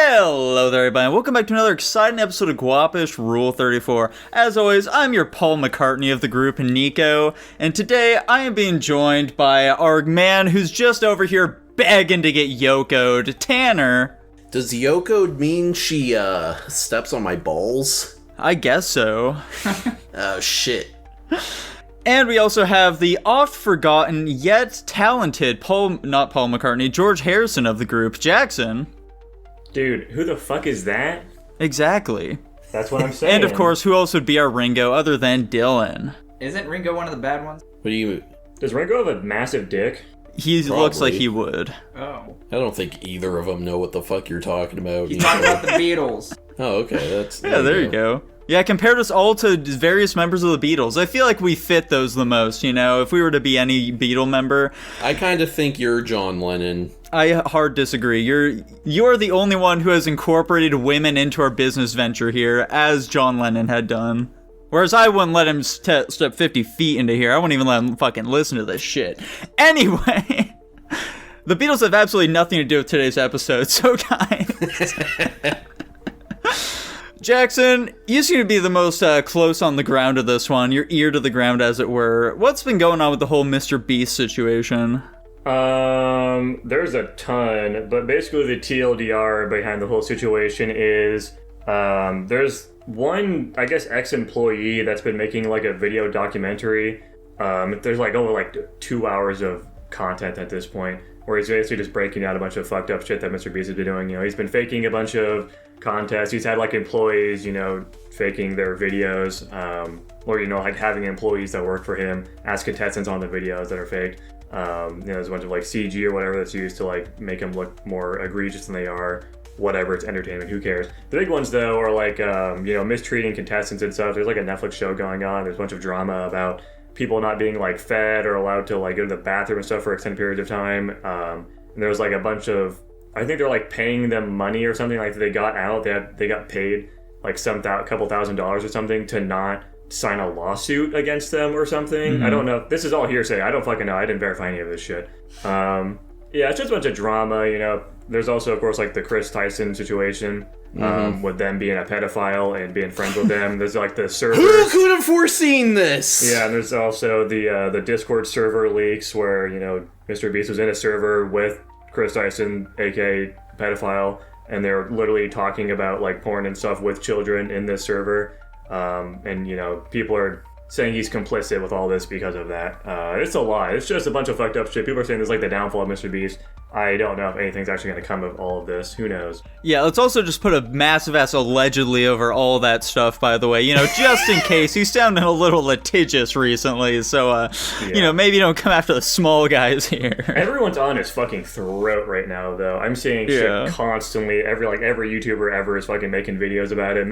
Hello there, everybody, and welcome back to another exciting episode of Guapish Rule 34. As always, I'm your Paul McCartney of the group, Nico, and today I am being joined by our man who's just over here begging to get yokoed, Tanner. Does yokoed mean she, steps on my balls? I guess so. Oh, shit. And we also have the oft-forgotten, yet talented not Paul McCartney, George Harrison of the group, Jackson. Dude, who the fuck is that? Exactly. That's what I'm saying. And of course, who else would be our Ringo other than Dylan? Isn't Ringo one of the bad ones? What do you... Does Ringo have a massive dick? He looks like he would. Oh. I don't think either of them know what the fuck you're talking about. He's talking about the Beatles. Oh, okay, that's... Yeah, there you go. Yeah, compared us all to various members of the Beatles, I feel like we fit those the most, you know, if we were to be any Beatle member. I kind of think you're John Lennon. I hard disagree. You're the only one who has incorporated women into our business venture here, as John Lennon had done. Whereas I wouldn't let him step 50 feet into here. I wouldn't even let him fucking listen to this shit. Anyway, the Beatles have absolutely nothing to do with today's episode, so guys... Jackson, you seem to be the most close on the ground of this one, your ear to the ground as it were. What's been going on with the whole Mr.Beast situation? There's a ton, but basically the TLDR behind the whole situation is, there's one, I guess, ex-employee that's been making like a video documentary. There's like over like 2 hours of content at this point, where he's basically just breaking out a bunch of fucked up shit that Mr. Beast has been doing. You know, he's been faking a bunch of contests. He's had like employees, you know, faking their videos, or, you know, like having employees that work for him as contestants on the videos that are faked. You know, there's a bunch of like CG or whatever that's used to like make them look more egregious than they are. Whatever, it's entertainment, who cares? The big ones though are like, you know, mistreating contestants and stuff. There's like a Netflix show going on. There's a bunch of drama about people not being like fed or allowed to like go to the bathroom and stuff for extended periods of time. And there's like a bunch of, I think they're like paying them money or something, like they got out, they got paid like couple $1,000s or something to not sign a lawsuit against them or something. Mm-hmm. I don't know. This is all hearsay. I don't fucking know. I didn't verify any of this shit. Yeah, it's just a bunch of drama, you know. There's also, of course, like the Chris Tyson situation, with them being a pedophile and being friends with them. There's like the servers. Who could have foreseen this? Yeah, and there's also the Discord server leaks where, you know, Mr. Beast was in a server with Chris Tyson, aka pedophile, and they're literally talking about like porn and stuff with children in this server. And, you know, people are saying he's complicit with all this because of that. It's a lie. It's just a bunch of fucked up shit. People are saying this is like the downfall of Mr. Beast. I don't know if anything's actually going to come of all of this. Who knows? Yeah, let's also just put a massive ass allegedly over all that stuff, by the way. You know, just in case. He's sounding a little litigious recently, so, you know, maybe don't come after the small guys here. Everyone's on his fucking throat right now, though. I'm seeing shit constantly. Every YouTuber ever is fucking making videos about it.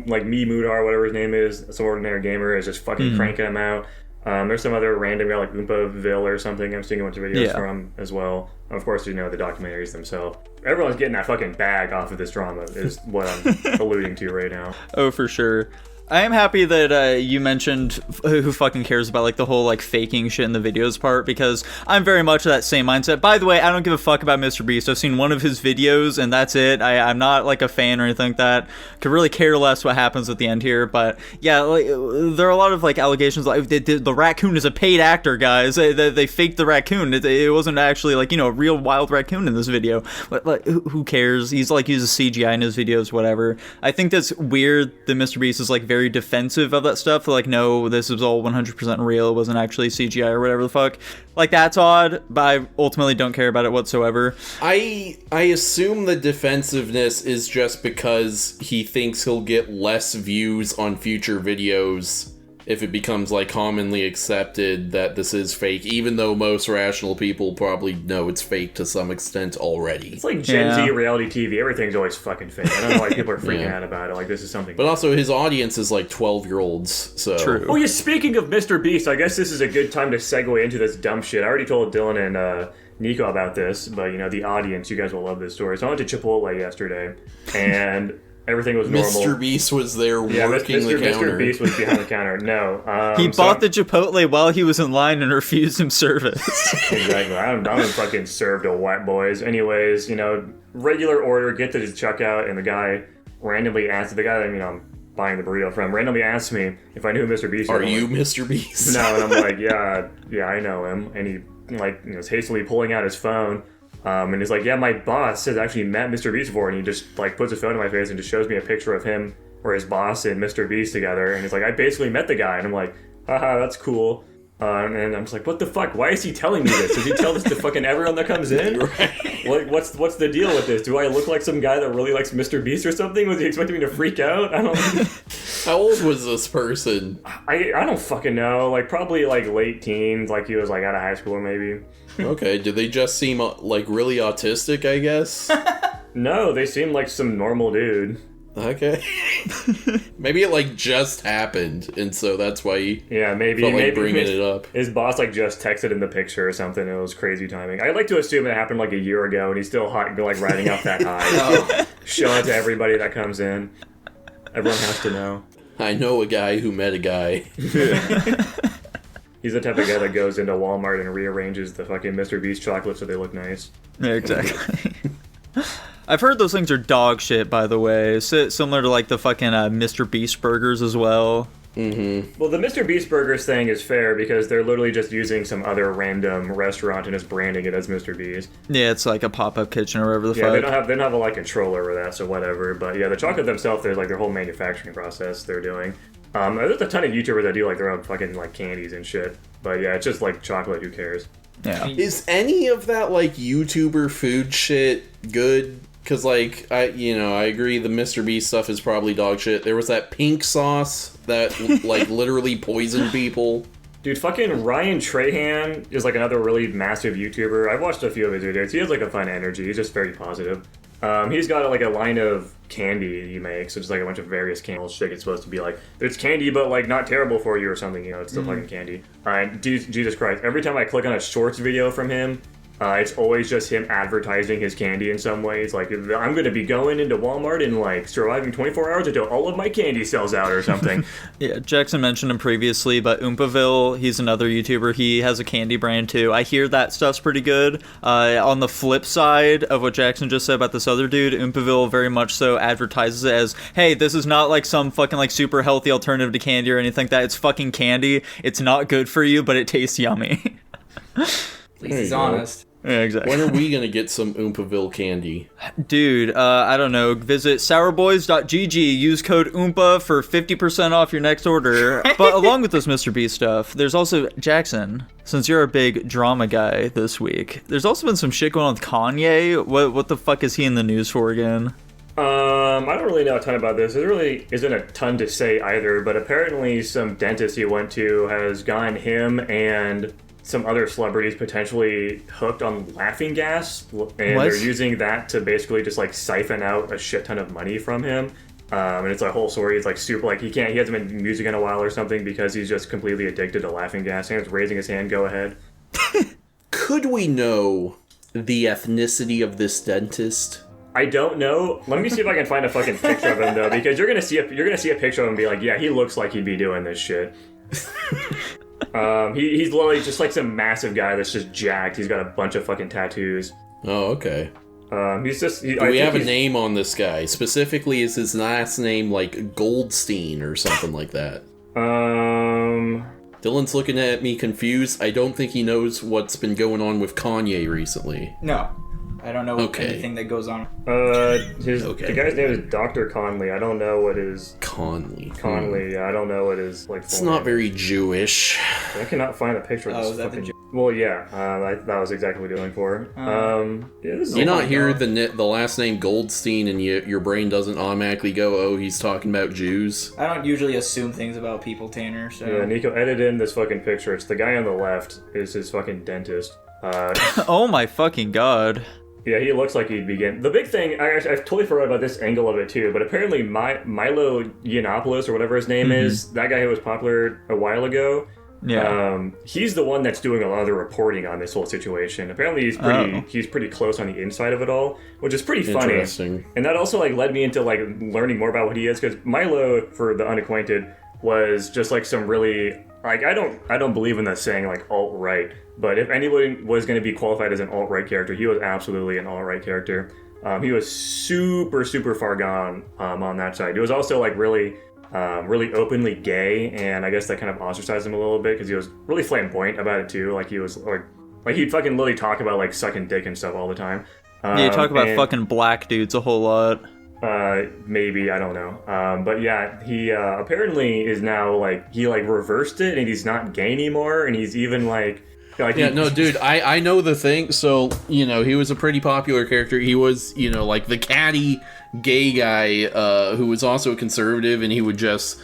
Like Me Moodar, whatever his name is, some ordinary gamer, is just fucking cranking him out. There's some other random guy like Oompaville or something I'm seeing a bunch of videos from as well. Of course, you know, the documentaries themselves. Everyone's getting that fucking bag off of this drama is what I'm alluding to right now. Oh, for sure. I am happy that you mentioned who fucking cares about like the whole like faking shit in the videos part, because I'm very much of that same mindset. By the way, I don't give a fuck about Mr. Beast. I've seen one of his videos and that's it. I'm not like a fan or anything like that. Could really care less what happens at the end here. But yeah, like, there are a lot of like allegations like the raccoon is a paid actor, guys. They faked the raccoon. It wasn't actually like, you know, a real wild raccoon in this video. But like, who cares? He's like uses CGI in his videos, whatever. I think that's weird that Mr. Beast is like very defensive of that stuff. Like, no, this is all 100% real. It wasn't actually CGI or whatever the fuck. Like, that's odd, but I ultimately don't care about it whatsoever. I assume the defensiveness is just because he thinks he'll get less views on future videos if it becomes like commonly accepted that this is fake, even though most rational people probably know it's fake to some extent already. It's like Gen Z reality TV. Everything's always fucking fake. I don't know why people are freaking out about it. Like, this is something. But also, his audience is like 12-year-olds, so... True. Oh yeah, speaking of Mr. Beast, I guess this is a good time to segue into this dumb shit. I already told Dylan and Nico about this, but, you know, the audience, you guys will love this story. So I went to Chipotle yesterday, and Everything was normal. Mr. Beast was there Yeah, working the counter. Mr. Beast was behind the counter. No. He bought the Chipotle while he was in line and refused him service. Exactly. I'm fucking served to white boys. Anyways, regular order, get to the checkout, and the guy randomly asked, I'm buying the burrito from, randomly asked me if I knew who Mr. Beast was. Are you Mr. Beast? No, and I'm like, yeah, I know him. And he, was hastily pulling out his phone. And he's like, yeah, my boss has actually met Mr. Beast before, and he just puts his phone in my face and just shows me a picture of him or his boss and Mr. Beast together, and he's like, I basically met the guy, and I'm like, haha, that's cool. And I'm just like, what the fuck? Why is he telling me this? Does he tell this to fucking everyone that comes in? Right. What's the deal with this? Do I look like some guy that really likes Mr. Beast or something? Was he expecting me to freak out? I don't know. How old was this person? I don't fucking know. Probably late teens. He was out of high school maybe. Okay, did they just seem really autistic, I guess? No, they seem like some normal dude. Okay. Maybe it just happened, and so that's why he maybe bringing it up. His boss just texted in the picture or something. It was crazy timing. I'd like to assume it happened a year ago, and he's still riding off that high. Showing it to everybody that comes in. Everyone has to know. I know a guy who met a guy. He's the type of guy that goes into Walmart and rearranges the fucking Mr. Beast chocolates so they look nice. Yeah, exactly. I've heard those things are dog shit, by the way. Similar to the fucking Mr. Beast burgers as well. Mm-hmm. Well, the Mr. Beast burgers thing is fair because they're literally just using some other random restaurant and just branding it as Mr. Beast. Yeah, it's a pop-up kitchen or whatever the fuck. Yeah, they don't have a control over that, so whatever. But yeah, the chocolate themselves, there's their whole manufacturing process they're doing. There's a ton of YouTubers that do their own fucking candies and shit. But yeah, it's just chocolate. Who cares? Yeah. Is any of that YouTuber food shit good? Because I agree the Mr. Beast stuff is probably dog shit. There was that pink sauce that literally poisoned people. Dude, fucking Ryan Trahan is another really massive YouTuber. I've watched a few of his videos. He has a fun energy. He's just very positive. He's got a line of candy he makes. So just a bunch of various candy shit. It's supposed to be it's candy, but not terrible for you or something. It's still fucking candy. Jesus Christ! Every time I click on a shorts video from him, it's always just him advertising his candy in some ways. I'm going to be going into Walmart and surviving 24 hours until all of my candy sells out or something. Yeah, Jackson mentioned him previously, but Oompaville, he's another YouTuber. He has a candy brand too. I hear that stuff's pretty good. On the flip side of what Jackson just said about this other dude, Oompaville very much so advertises it as, hey, this is not some fucking super healthy alternative to candy or anything like that. It's fucking candy. It's not good for you, but it tastes yummy. At least he's honest. Yeah, exactly. When are we gonna get some Oompaville candy? Dude, I don't know. Visit sourboys.gg. Use code OOMPA for 50% off your next order. But along with this Mr. Beast stuff, there's also, Jackson, since you're a big drama guy this week, there's also been some shit going on with Kanye. What the fuck is he in the news for again? I don't really know a ton about this. There really isn't a ton to say either, but apparently some dentist he went to has gotten him and some other celebrities potentially hooked on laughing gas, and they're using that to basically just siphon out a shit ton of money from him. And it's a whole story. It's super he hasn't been in music in a while or something because he's just completely addicted to laughing gas. And he's raising his hand. Go ahead. Could we know the ethnicity of this dentist? I don't know. Let me see if I can find a fucking picture of him though, because you're gonna see a picture of him and be like, yeah, he looks like he'd be doing this shit. He's literally just some massive guy that's just jacked. He's got a bunch of fucking tattoos. Oh, okay. He's just. Do we have a name on this guy? Specifically, is his last name Goldstein or something like that? Dylan's looking at me confused. I don't think he knows what's been going on with Kanye recently. No. I don't know anything that goes on. The guy's name is Dr. Conley. I don't know what his... Conley. I don't know what his, It's not very Jewish. I cannot find a picture of this fucking... Well, yeah, that was exactly what we're doing for. You not hear the last name Goldstein and your brain doesn't automatically go, oh, he's talking about Jews? I don't usually assume things about people, Tanner, so... Yeah, Nico, edit in this fucking picture. It's the guy on the left is his fucking dentist. Oh my fucking god. Yeah, he looks like he'd begin. The big thing, I totally forgot about this angle of it too, but apparently Milo Yiannopoulos, or whatever his name is, that guy who was popular a while ago, Yeah. He's the one that's doing a lot of the reporting on this whole situation. Apparently, he's pretty close on the inside of it all, which is pretty funny. Interesting. And that also like led me into like learning more about what he is, because Milo, for the unacquainted, was just like some really like I don't believe in the saying like alt-right, but if anybody was going to be qualified as an alt-right character, he was absolutely an alt-right character. He was super far gone on that side. He was also like really openly gay, and I guess that kind of ostracized him a little bit because he was really flamboyant about it too. Like he was like he'd fucking literally talk about like sucking dick and stuff all the time. Yeah, talk about fucking black dudes a whole lot. Maybe, I don't know. But yeah, he apparently is now like he like reversed it, and he's not gay anymore, and he's even like yeah, no, dude, I know the thing. So, you know, he was a pretty popular character. He was, you know, like the catty gay guy who was also a conservative, and he would just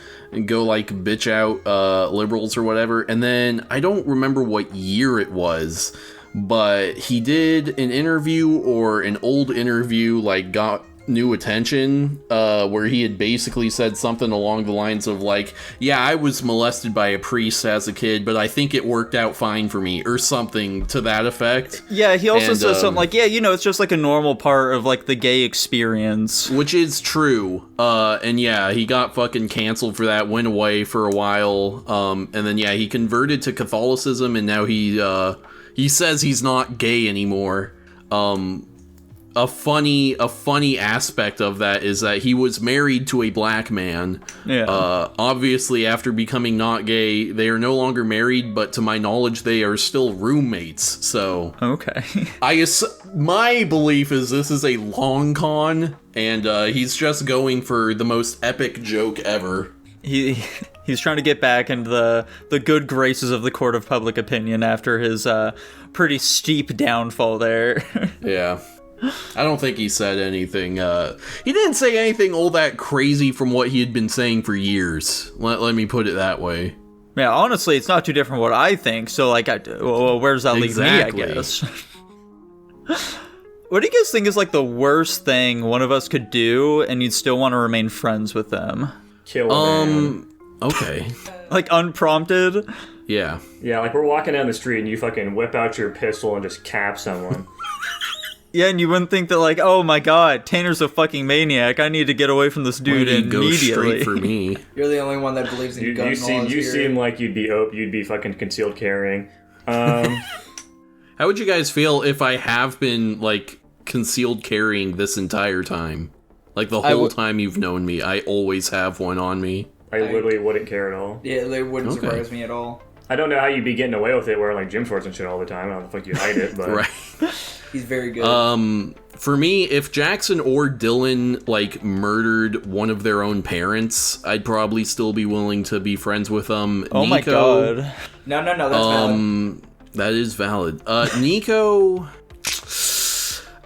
go like bitch out liberals or whatever. And then I don't remember what year it was, but he did an interview or an old interview, like got new attention, where he had basically said something along the lines of like, yeah, I was molested by a priest as a kid, but I think it worked out fine for me, or something to that effect. Yeah, he also says something like, yeah, you know, it's just like a normal part of like the gay experience. Which is true. And yeah, he got fucking canceled for that, went away for a while, and then yeah, he converted to Catholicism, and now he says he's not gay anymore. A funny aspect of that is that he was married to a black man. Yeah. Obviously, after becoming not gay, they are no longer married, but to my knowledge, they are still roommates. So okay. My belief is this is a long con, and he's just going for the most epic joke ever. He's trying to get back into the good graces of the court of public opinion after his pretty steep downfall there. Yeah. I don't think he said anything. He didn't say anything all that crazy from what he had been saying for years. Let me put it that way. Yeah, honestly, it's not too different from what I think. So, like, well, where does that leave me, I guess? What do you guys think is, like, the worst thing one of us could do and you'd still want to remain friends with them? Kill a man. Okay. Like, unprompted? Yeah. Yeah, like, we're walking down the street and you fucking whip out your pistol and just cap someone. Yeah, and you wouldn't think that, like, oh my god, Tanner's a fucking maniac. I need to get away from this dude immediately. Go straight for me. You're the only one that believes in gun laws. You seem like you'd be fucking concealed carrying. How would you guys feel if I have been, like, concealed carrying this entire time? Like, the whole time you've known me, I always have one on me. I literally wouldn't care at all. Yeah, it wouldn't surprise me at all. I don't know how you'd be getting away with it wearing, like, gym shorts and shit all the time. I don't know the fuck you hide it, but... Right. He's very good. For me, if Jackson or Dylan, like, murdered one of their own parents, I'd probably still be willing to be friends with them. Oh my god. No, that's valid. That is valid. Nico...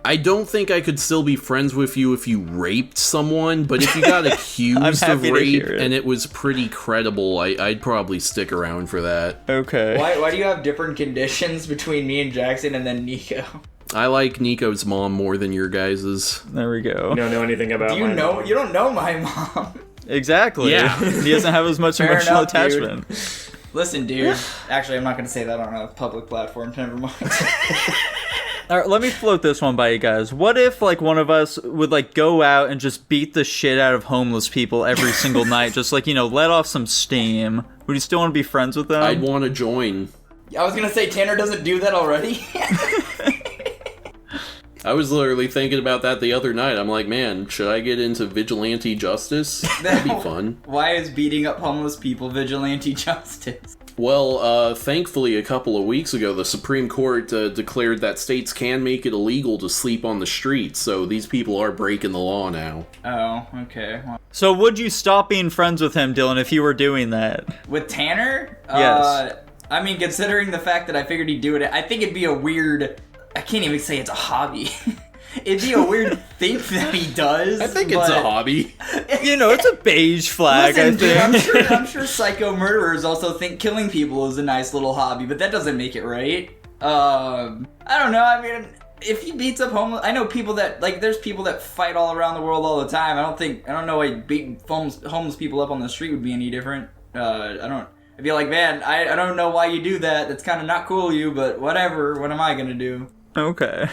I don't think I could still be friends with you if you raped someone, but if you got accused of rape and it was pretty credible, I'd probably stick around for that. Okay. Why do you have different conditions between me and Jackson and then Nico? I like Nico's mom more than your guys's. There we go. You don't know anything about my mom. You don't know my mom. Exactly. Yeah. He doesn't have as much emotional attachment. Dude. Listen, dude. Actually, I'm not going to say that on a public platform. Never mind. All right, let me float this one by you guys. What if, like, one of us would, like, go out and just beat the shit out of homeless people every single night? Just, like, you know, let off some steam. Would you still want to be friends with them? I'd want to join. I was going to say, Tanner doesn't do that already. I was literally thinking about that the other night. I'm like, man, should I get into vigilante justice? That'd be fun. Why is beating up homeless people vigilante justice? Well, thankfully, a couple of weeks ago, the Supreme Court declared that states can make it illegal to sleep on the streets, so these people are breaking the law now. Oh, okay. Well, so would you stop being friends with him, Dylan, if you were doing that? with Tanner? Yes. I mean, considering the fact that I figured he'd do it, I think it'd be a weird... I can't even say it's a hobby. It'd be a weird thing that he does. I think it's a hobby. You know, it's a beige flag, Listen, I think. Dude, I'm sure psycho murderers also think killing people is a nice little hobby, but that doesn't make it right. I don't know. I mean, if he beats up homeless... I know people that... Like, there's people that fight all around the world all the time. I don't know why beating homeless people up on the street would be any different. I I'd be like, man, I don't know why you do that. That's kind of not cool of you, but whatever. What am I gonna do? Okay.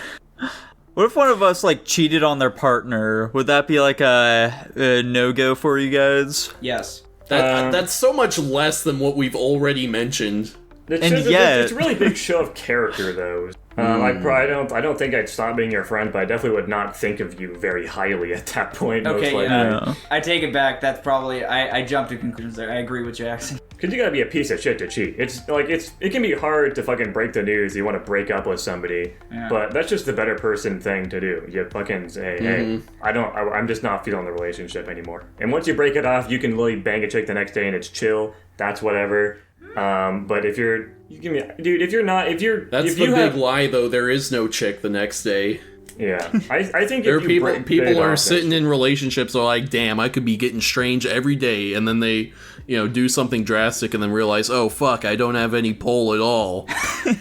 What if one of us like cheated on their partner? Would that be like a no-go for you guys? Yes. That's so much less than what we've already mentioned. It's a really big show of character, though. I don't think I'd stop being your friend, but I definitely would not think of you very highly at that point. Okay, most likely. Yeah. I take it back. That's probably I jumped to conclusions there. I agree with Jackson. Because you gotta be a piece of shit to cheat. It can be hard to fucking break the news. You want to break up with somebody, but that's just the better person thing to do. You fucking say, hey, I'm just not feeling the relationship anymore. And once you break it off, you can literally bang a chick the next day and it's chill. That's whatever. But if you're, That's the big lie, though. There is no chick the next day. Yeah, I think There are if you people are sitting in relationships are like, damn, I could be getting strange every day, and then they, do something drastic and then realize, oh fuck, I don't have any pull at all.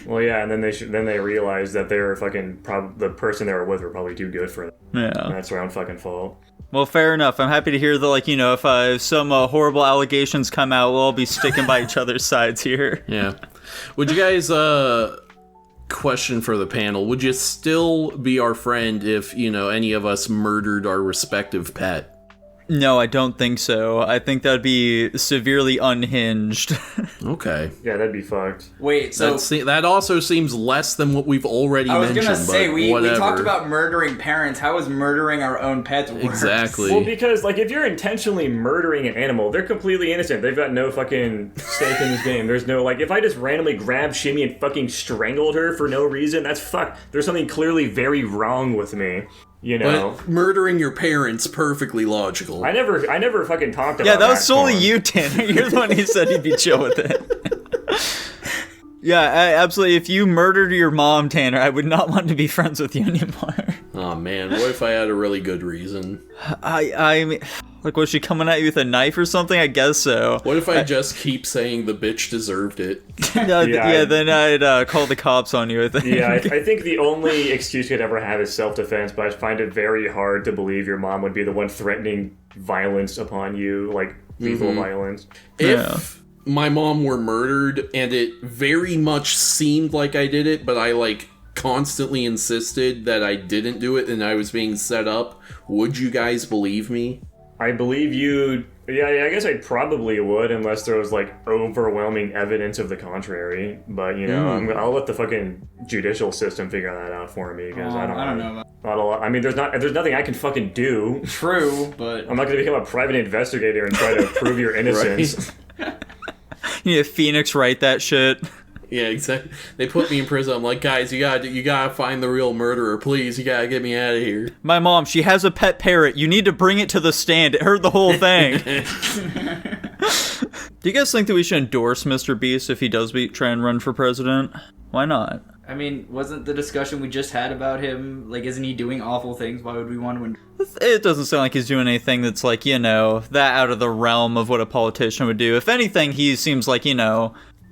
Well, yeah, and then they realize that they're fucking the person they were with were probably too good for them. Yeah. And that's their own fucking fault. Well, fair enough. I'm happy to hear that, if some horrible allegations come out, we'll all be sticking by each other's sides here. Yeah. Would you guys, question for the panel, would you still be our friend if, any of us murdered our respective pet? No, I don't think so. I think that'd be severely unhinged. Okay. Yeah, that'd be fucked. Wait, so that also seems less than what we've already mentioned. I was gonna say, we whatever. talked about murdering parents. How is murdering our own pets worse? Exactly. Well, because, if you're intentionally murdering an animal, they're completely innocent. They've got no fucking stake in this game. There's no, if I just randomly grabbed Shimmy and fucking strangled her for no reason, that's fucked. There's something clearly very wrong with me. But murdering your parents, perfectly logical. I never fucking talked about. Yeah, that was solely porn. you, Tanner. You're the one who said he'd be chill with it. Yeah, absolutely. If you murdered your mom, Tanner, I would not want to be friends with you anymore. Oh man, what if I had a really good reason? I mean, was she coming at you with a knife or something? I guess so. What if I just keep saying the bitch deserved it? Then I'd call the cops on you, I think. Yeah, I think the only excuse you could ever have is self-defense, but I find it very hard to believe your mom would be the one threatening violence upon you, lethal violence. If my mom were murdered and it very much seemed like I did it, but I constantly insisted that I didn't do it and I was being set up, would you guys believe me? I believe you. Yeah, I guess I probably would, unless there was overwhelming evidence of the contrary. But I'll let the fucking judicial system figure that out for me because I don't know. Not a lot. I mean, there's nothing I can fucking do. True, but I'm not going to become a private investigator and try to prove your innocence. You need Phoenix write that shit. Yeah, exactly. They put me in prison. I'm like, guys, you gotta find the real murderer, please. You gotta get me out of here. My mom, she has a pet parrot. You need to bring it to the stand. It heard the whole thing. Do you guys think that we should endorse Mr. Beast if he does try and run for president? Why not? I mean, wasn't the discussion we just had about him, isn't he doing awful things? Why would we want to It doesn't sound like he's doing anything that's that out of the realm of what a politician would do. If anything, he seems like,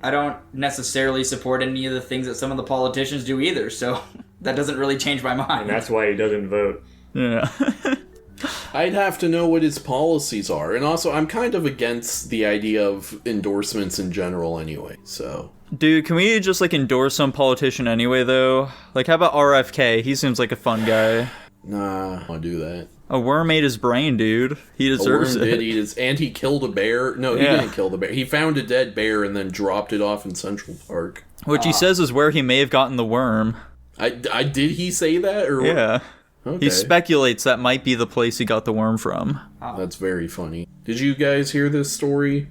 I don't necessarily support any of the things that some of the politicians do either, so that doesn't really change my mind. And that's why he doesn't vote. Yeah. I'd have to know what his policies are. And also, I'm kind of against the idea of endorsements in general anyway, so... Dude, can we just, endorse some politician anyway, though? How about RFK? He seems like a fun guy. Nah, I want to do that. A worm ate his brain, dude. He deserves a worm it. Did eat his, and he killed a bear. No, he didn't kill the bear. He found a dead bear and then dropped it off in Central Park. Which he says is where he may have gotten the worm. Did he say that? Or yeah. Okay. He speculates that might be the place he got the worm from. That's very funny. Did you guys hear this story?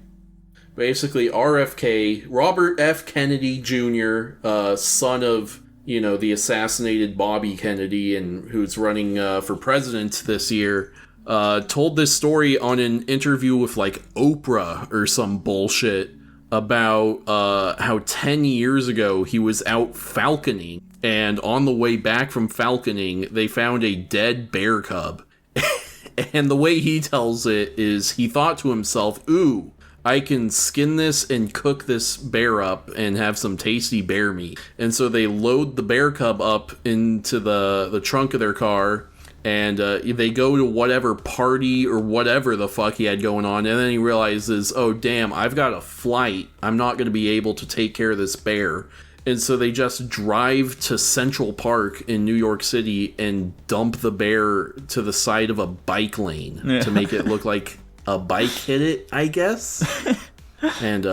Basically, RFK, Robert F. Kennedy Jr., son of, the assassinated Bobby Kennedy, and who's running for president this year, told this story on an interview with, Oprah or some bullshit about how 10 years ago he was out falconing, and on the way back from falconing, they found a dead bear cub. And the way he tells it is he thought to himself, ooh, I can skin this and cook this bear up and have some tasty bear meat. And so they load the bear cub up into the trunk of their car, And they go to whatever party or whatever the fuck he had going on, and then he realizes, oh damn, I've got a flight. I'm not going to be able to take care of this bear. And so they just drive to Central Park in New York City and dump the bear to the side of a bike lane to make it look like a bike hit it, I guess. And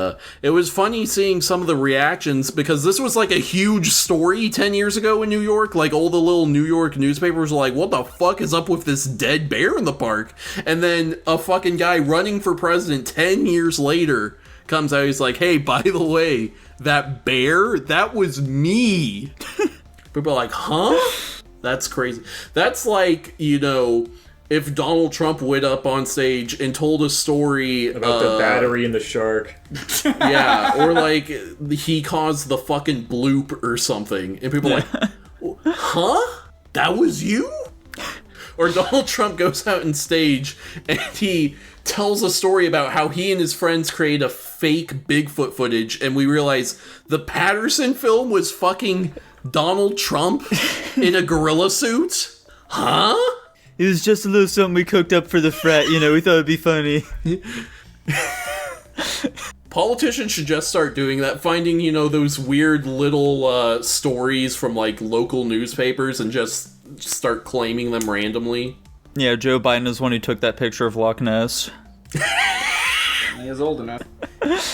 it was funny seeing some of the reactions, because this was like a huge story 10 years ago in New York. Like, all the little New York newspapers were like, what the fuck is up with this dead bear in the park? And then a fucking guy running for president 10 years later comes out, he's like, hey, by the way, that bear, that was me. People are like, huh? That's crazy. That's like, you know, if Donald Trump went up on stage and told a story about the battery and the shark. Yeah, or like he caused the fucking bloop or something, and people are like, huh? That was you? Or Donald Trump goes out on stage and he tells a story about how he and his friends create a fake Bigfoot footage, and we realize the Patterson film was fucking Donald Trump in a gorilla suit? Huh? It was just a little something we cooked up for the frat, you know, we thought it'd be funny. Politicians should just start doing that, finding, you know, those weird little stories from, like, local newspapers and just start claiming them randomly. Yeah, Joe Biden is one who took that picture of Loch Ness. He is old enough.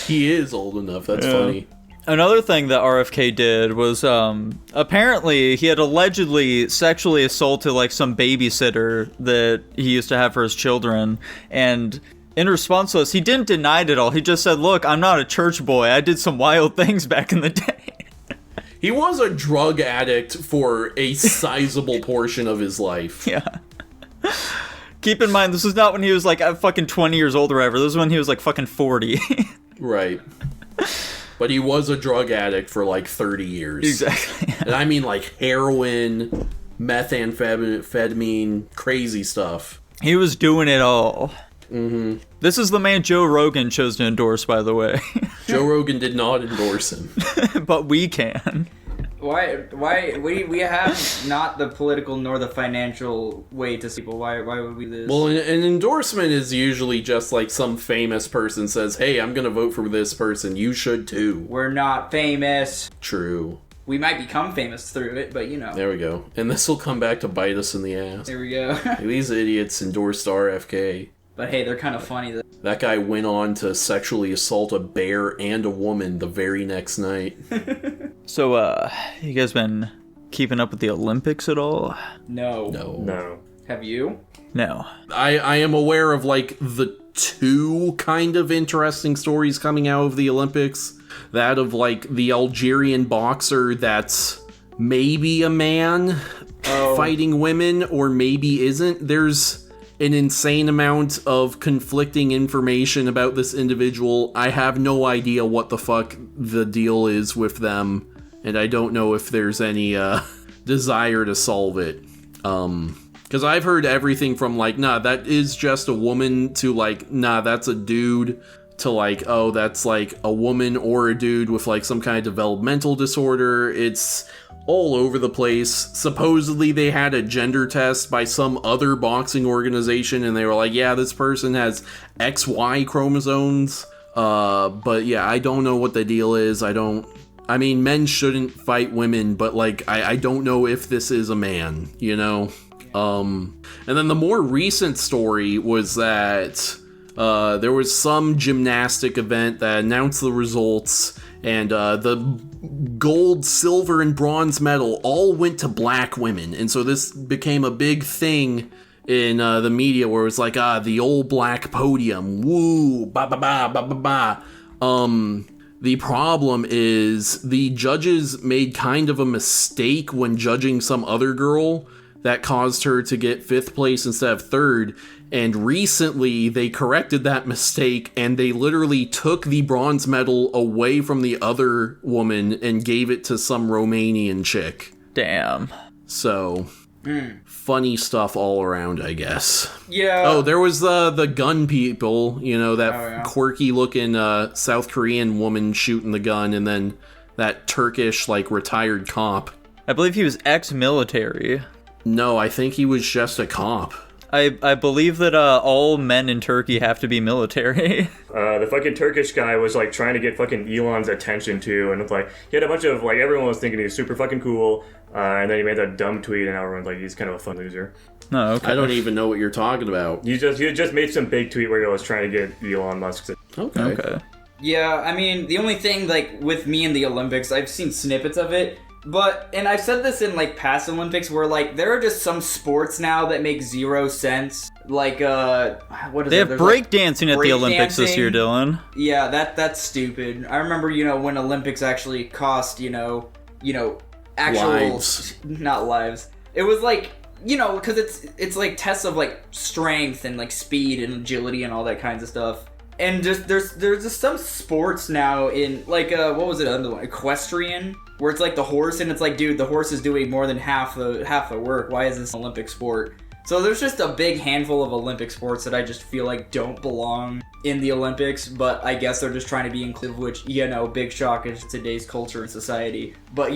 He is old enough, that's funny. Another thing that RFK did was, apparently he had allegedly sexually assaulted, like, some babysitter that he used to have for his children, and in response to this, he didn't deny it at all. He just said, look, I'm not a church boy. I did some wild things back in the day. He was a drug addict for a sizable portion of his life. Yeah. Keep in mind, this was not when he was, like, fucking 20 years old or whatever. This was when he was, like, fucking 40. Right. But he was a drug addict for like 30 years. Exactly. And I mean like heroin, methamphetamine, crazy stuff. He was doing it all. Mm-hmm. This is the man Joe Rogan chose to endorse, by the way. Joe Rogan did not endorse him. But we can. Why we have not the political nor the financial way to see people. Why would we do this? Well, an endorsement is usually just like some famous person says, hey, I'm gonna vote for this person, you should too. We're not famous. True. We might become famous through it, but you know. There we go. And this will come back to bite us in the ass. There we go. These idiots endorsed RFK. But hey, they're kind of funny. That guy went on to sexually assault a bear and a woman the very next night. So, you guys been keeping up with the Olympics at all? No. Have you? No. I am aware of, like, the two kind of interesting stories coming out of the Olympics. That of, like, the Algerian boxer that's maybe a man fighting women, or maybe isn't. There's an insane amount of conflicting information about this individual. I have no idea what the fuck the deal is with them, and I don't know if there's any desire to solve it. Because I've heard everything from like, nah, that is just a woman, to like, nah, that's a dude, to like, oh, that's like a woman or a dude with like some kind of developmental disorder. It's all over the place. Supposedly they had a gender test by some other boxing organization, and they were like, yeah, this person has XY chromosomes. But yeah, I don't know what the deal is. I mean, men shouldn't fight women, but like, I don't know if this is a man, you know? And then the more recent story was that there was some gymnastic event that announced the results, and the gold, silver, and bronze medal all went to black women. And so this became a big thing in the media, where it was like, the old black podium, woo, ba ba ba ba ba ba. The problem is the judges made kind of a mistake when judging some other girl that caused her to get 5th place instead of 3rd. And recently they corrected that mistake, and they literally took the bronze medal away from the other woman and gave it to some Romanian chick. Damn. So, funny stuff all around, I guess. Yeah. Oh, there was the gun people, you know, that quirky looking South Korean woman shooting the gun, and then that Turkish, like, retired cop. I believe he was ex-military. No, I think he was just a cop. I believe that all men in Turkey have to be military. The fucking Turkish guy was like trying to get fucking Elon's attention too, and it's like he had a bunch of like everyone was thinking he was super fucking cool, and then he made that dumb tweet, and everyone's like he's kind of a fun loser. No, okay. I don't even know what you're talking about. You just made some big tweet where he was trying to get Elon Musk's. Okay. Yeah, I mean, the only thing, like, with me in the Olympics, I've seen snippets of it, and I've said this in, like, past Olympics, where, like, there are just some sports now that make zero sense. Like, what is They it? have There's, like, breakdancing at the Olympics this year, Dylan. Yeah, that's stupid. I remember, when Olympics actually cost, actual... Lives. Not lives. It was, like... because it's like tests of like strength and like speed and agility and all that kinds of stuff. And just there's just some sports now in like what was it, another one, equestrian, where it's like the horse and it's like, dude, the horse is doing more than half the work. Why is this an Olympic sport? So there's just a big handful of Olympic sports that I just feel like don't belong in the Olympics, but I guess they're just trying to be inclusive, which, big shock is today's culture and society. But,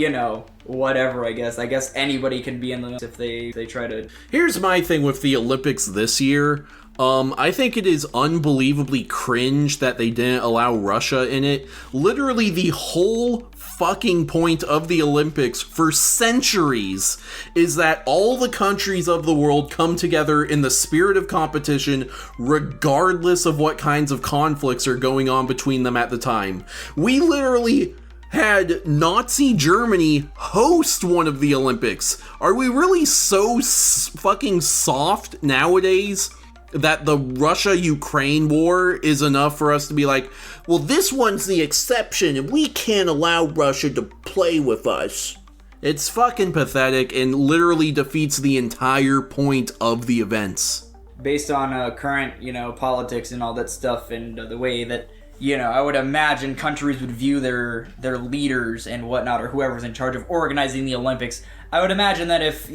whatever, I guess. I guess anybody can be in the if they try to... Here's my thing with the Olympics this year. I think it is unbelievably cringe that they didn't allow Russia in it. Literally the whole fucking point of the Olympics for centuries is that all the countries of the world come together in the spirit of competition, regardless of what kinds of conflicts are going on between them at the time. We literally had Nazi Germany host one of the Olympics. Are we really so fucking soft nowadays that the Russia-Ukraine war is enough for us to be like, well, this one's the exception and we can't allow Russia to play with us? It's fucking pathetic and literally defeats the entire point of the events. Based on current, politics and all that stuff and the way that, I would imagine countries would view their leaders and whatnot, or whoever's in charge of organizing the Olympics. I would imagine that if,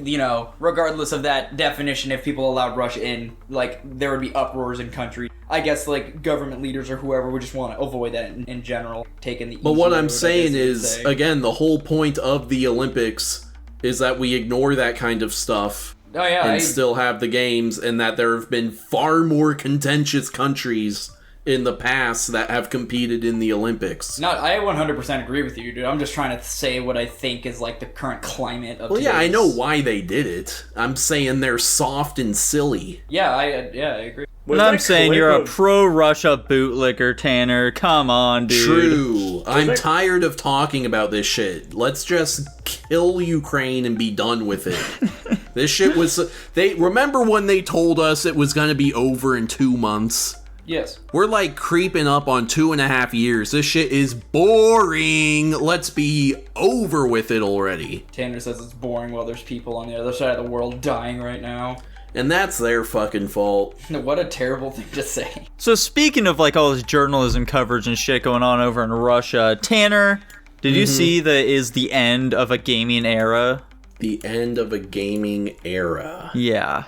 regardless of that definition, if people allowed Russia in, like, there would be uproars in countries. I guess, like, government leaders or whoever would just want to avoid that in general, taking the... But what I'm saying is, again, the whole point of the Olympics is that we ignore that kind of stuff. Oh, yeah, and still have the games, and that there have been far more contentious countries in the past that have competed in the Olympics. No, I 100% agree with you, dude. I'm just trying to say what I think is, like, the current climate of yeah, I know why they did it. I'm saying they're soft and silly. Yeah, I agree. But I'm saying you're a pro-Russia bootlicker, Tanner. Come on, dude. True. I'm tired of talking about this shit. Let's just kill Ukraine and be done with it. This shit was... Remember when they told us it was going to be over in 2 months? Yes. We're like creeping up on 2.5 years. This shit is boring. Let's be over with it already. Tanner says it's boring while there's people on the other side of the world dying right now. And that's their fucking fault. What a terrible thing to say. So speaking of like all this journalism coverage and shit going on over in Russia, Tanner, did you see that is the end of a gaming era? The end of a gaming era. Yeah.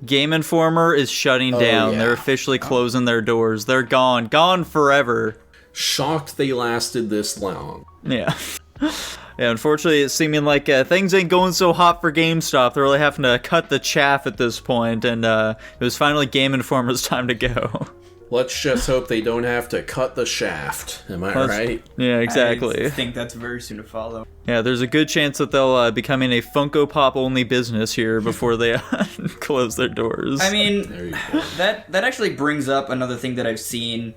Game Informer is shutting down. Yeah. They're officially closing their doors. They're gone. Gone forever. Shocked they lasted this long. Yeah. Yeah, unfortunately, it's seeming like things ain't going so hot for GameStop. They're really having to cut the chaff at this point, and it was finally Game Informer's time to go. Let's just hope they don't have to cut the shaft. Am I right? Yeah, exactly. I think that's very soon to follow. Yeah, there's a good chance that they'll becoming a Funko Pop only business here before they close their doors. I mean, There you go. that actually brings up another thing that I've seen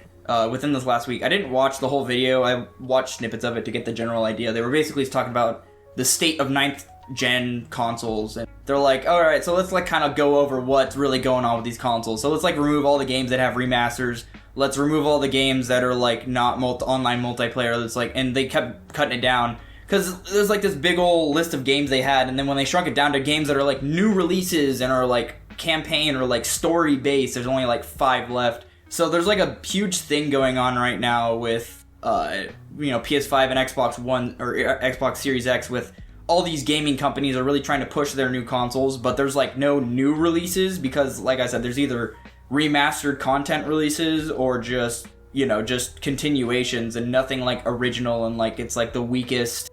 within this last week. I didn't watch the whole video. I watched snippets of it to get the general idea. They were basically talking about the state of 9th gen consoles, and they're like, all right, so let's like kind of go over what's really going on with these consoles. So let's like remove all the games that have remasters. Let's remove all the games that are like not online multiplayer. That's like, and they kept cutting it down because there's like this big old list of games they had, and then when they shrunk it down to games that are like new releases and are like campaign or like story based, there's only like 5 left. So there's like a huge thing going on right now with PS5 and Xbox One or Xbox Series X, with all these gaming companies are really trying to push their new consoles, but there's like no new releases because, like I said, there's either remastered content releases or just continuations and nothing like original, and like it's like the weakest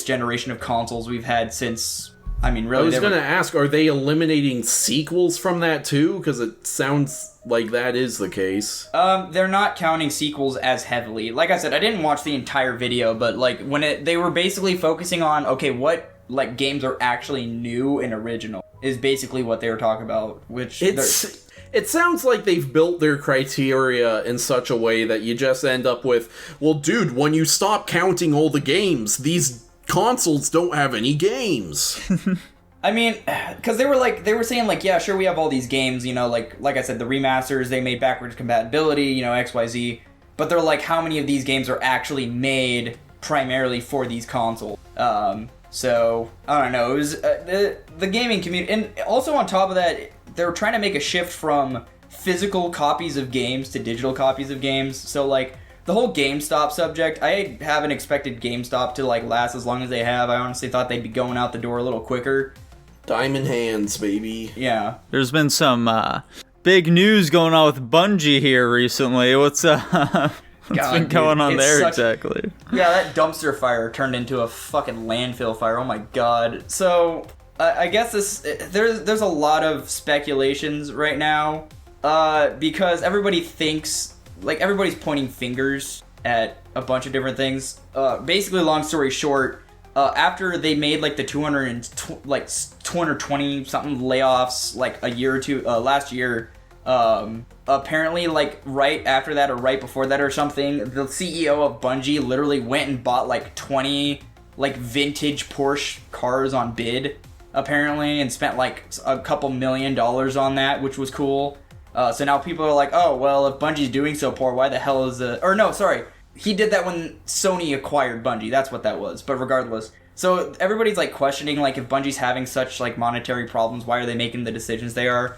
generation of consoles we've had since I mean, really, I was going to ask, are they eliminating sequels from that too? Because it sounds like that is the case. They're not counting sequels as heavily. Like I said, I didn't watch the entire video, but like when they were basically focusing on, okay, what like games are actually new and original is basically what they were talking about. Which it sounds like they've built their criteria in such a way that you just end up with, well, dude, when you stop counting all the games, these consoles don't have any games. I mean, because they were saying like, yeah, sure, we have all these games, you know, like I said, the remasters, they made backwards compatibility, you know, XYZ, but they're like, how many of these games are actually made primarily for these consoles? So I don't know. It was the gaming community, and also on top of that, they were trying to make a shift from physical copies of games to digital copies of games. So like, the whole GameStop subject, I haven't expected GameStop to like last as long as they have. I honestly thought they'd be going out the door a little quicker. Diamond hands, baby. Yeah. There's been some big news going on with Bungie here recently. What's been going on there exactly? Yeah, that dumpster fire turned into a fucking landfill fire. Oh my god. So I guess there's a lot of speculations right now because everybody thinks. Like, everybody's pointing fingers at a bunch of different things. Basically, long story short, after they made, like, the 220-something layoffs, like, a year or two, last year, apparently, like, right after that or right before that or something, the CEO of Bungie literally went and bought, like, 20, like, vintage Porsche cars on bid, apparently, and spent, like, a couple $1 million on that, which was cool. So now people are like, oh, well, if Bungie's doing so poor, why the hell is or no, sorry. He did that when Sony acquired Bungie. That's what that was. But regardless. So everybody's, like, questioning, like, if Bungie's having such, like, monetary problems, why are they making the decisions they are?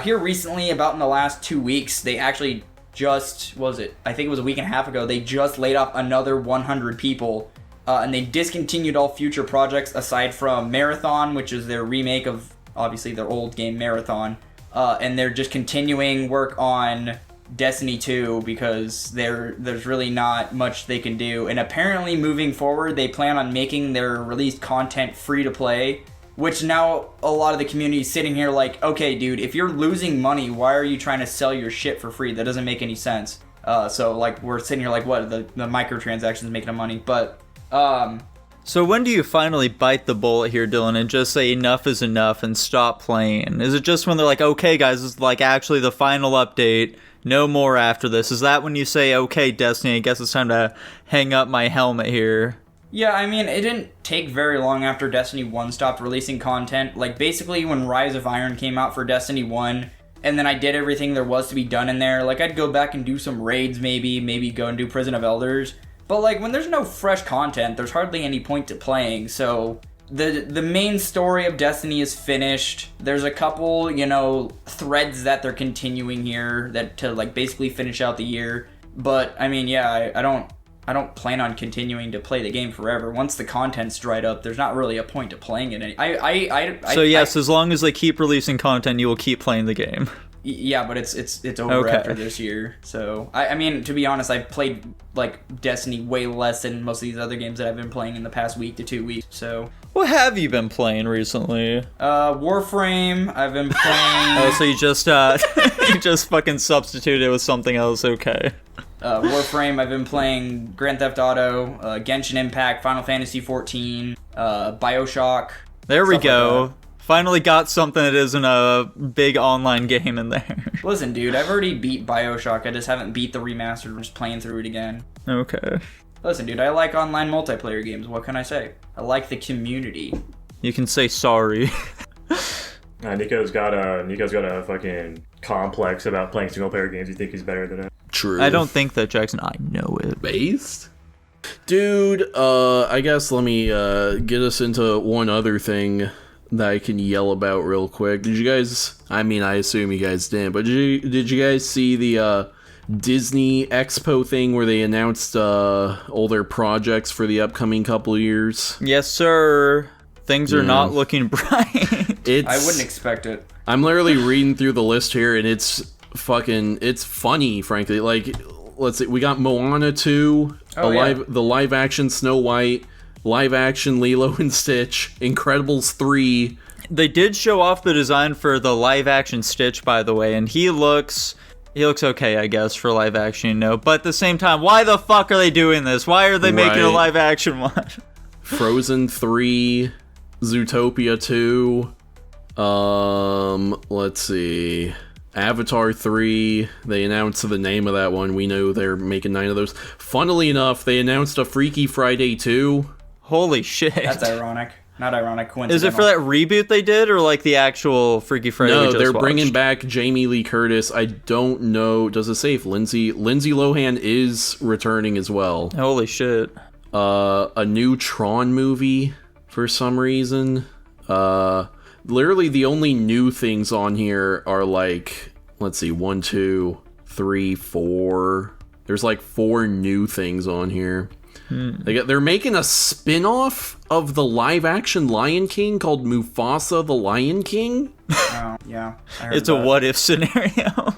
Here recently, about in the last 2 weeks, they actually just, I think it was a week and a half ago, they just laid off another 100 people. And they discontinued all future projects aside from Marathon, which is their remake of, obviously, their old game Marathon. And they're just continuing work on Destiny 2 because there's really not much they can do. And apparently moving forward, they plan on making their released content free to play, which now a lot of the community is sitting here like, okay, dude, if you're losing money, why are you trying to sell your shit for free? That doesn't make any sense. So, like, we're sitting here like, what, the microtransactions making them money? But, So when do you finally bite the bullet here, Dylan, and just say enough is enough and stop playing? Is it just when they're like, okay, guys, this is like actually the final update, no more after this? Is that when you say, okay, Destiny, I guess it's time to hang up my helmet here? Yeah, I mean, it didn't take very long after Destiny 1 stopped releasing content. Like, basically when Rise of Iron came out for Destiny 1, and then I did everything there was to be done in there, like, I'd go back and do some raids maybe go and do Prison of Elders. But, like, when there's no fresh content, there's hardly any point to playing, so the main story of Destiny is finished. There's a couple, you know, threads that they're continuing here that to, like, basically finish out the year. But, I mean, yeah, I don't plan on continuing to play the game forever. Once the content's dried up, there's not really a point to playing it. As long as they keep releasing content, you will keep playing the game. Yeah, but it's over after this year. So I mean, to be honest, I've played like Destiny way less than most of these other games that I've been playing in the past week to 2 weeks. So what have you been playing recently? Warframe. I've been playing. Oh, so you just you just fucking substituted it with something else? Okay. Warframe. I've been playing Grand Theft Auto, Genshin Impact, Final Fantasy 14, BioShock. There we go. Like finally got something that isn't a big online game in there. Listen, dude, I've already beat BioShock. I just haven't beat the remastered. I'm just playing through it again. Okay. Listen, dude, I like online multiplayer games. What can I say? I like the community. You can say sorry. Nico's got a fucking complex about playing single player games. You think he's better than it? True. I don't think that, Jackson. I know it. Based? Dude, I guess let me get us into one other thing that I can yell about real quick. Did you guys, I mean, I assume you guys didn't, but did you guys see the Disney Expo thing where they announced all their projects for the upcoming couple of years? Yes, sir. Things are not looking bright. I wouldn't expect it. I'm literally reading through the list here, and it's funny, frankly. Like, let's see, we got Moana 2, the live action Snow White, live action Lilo and Stitch, Incredibles 3. They did show off the design for the live action Stitch, by the way, and he looks okay, I guess, for live action, you know. But at the same time, why the fuck are they doing this? Why are they making a live action one? Frozen 3, Zootopia 2. Let's see. Avatar 3. They announced the name of that one. We know they're making 9 of those. Funnily enough, they announced a Freaky Friday 2. Holy shit. That's ironic. Not ironic, coincidental. Is it for that reboot they did, or like the actual Freaky Friday we No, just they're watched? bringing back Jamie Lee Curtis. I don't know. Does it say if Lindsay Lohan is returning as well? Holy shit. A new Tron movie for some reason. Literally the only new things on here are like, let's see, 1, 2, 3, 4. There's like 4 new things on here. They're making a spin-off of the live-action Lion King called Mufasa the Lion King. Oh, yeah. I heard It's that. a what-if scenario.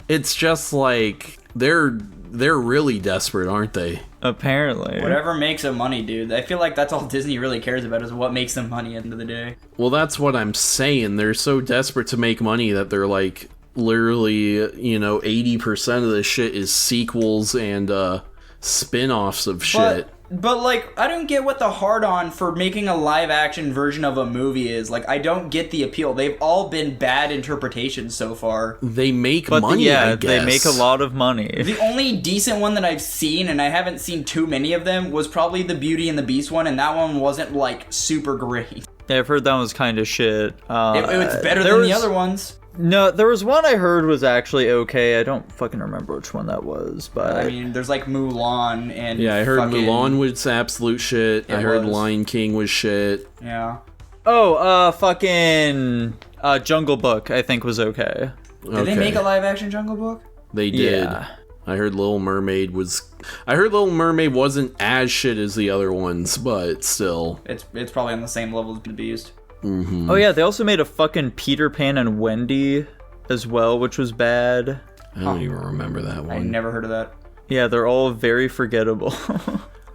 It's just like they're really desperate, aren't they? Apparently. Whatever makes them money, dude. I feel like that's all Disney really cares about is what makes them money at the end of the day. Well, that's what I'm saying. They're so desperate to make money that they're like literally, 80% of this shit is sequels and spin-offs of shit. But like, I don't get what the hard-on for making a live-action version of a movie is. Like, I don't get the appeal. They've all been bad interpretations so far. They make money, I guess. They make a lot of money. The only decent one that I've seen, and I haven't seen too many of them, was probably the Beauty and the Beast one, and that one wasn't, like, super great. Yeah, I've heard that was kind of shit. It was better than the other ones. No, there was one I heard was actually okay. I don't fucking remember which one that was, but... I mean, there's, like, Mulan and Yeah, I heard fucking... Mulan was absolute shit. I heard was. Lion King was shit. Yeah. Oh, fucking... Jungle Book, I think, was okay. Did they make a live-action Jungle Book? They did. Yeah. I heard Little Mermaid wasn't as shit as the other ones, but still. It's probably on the same level as the Beast. Mm-hmm. Oh yeah, they also made a fucking Peter Pan and Wendy as well, which was bad. I don't even remember that I one. never heard of that. Yeah, they're all very forgettable.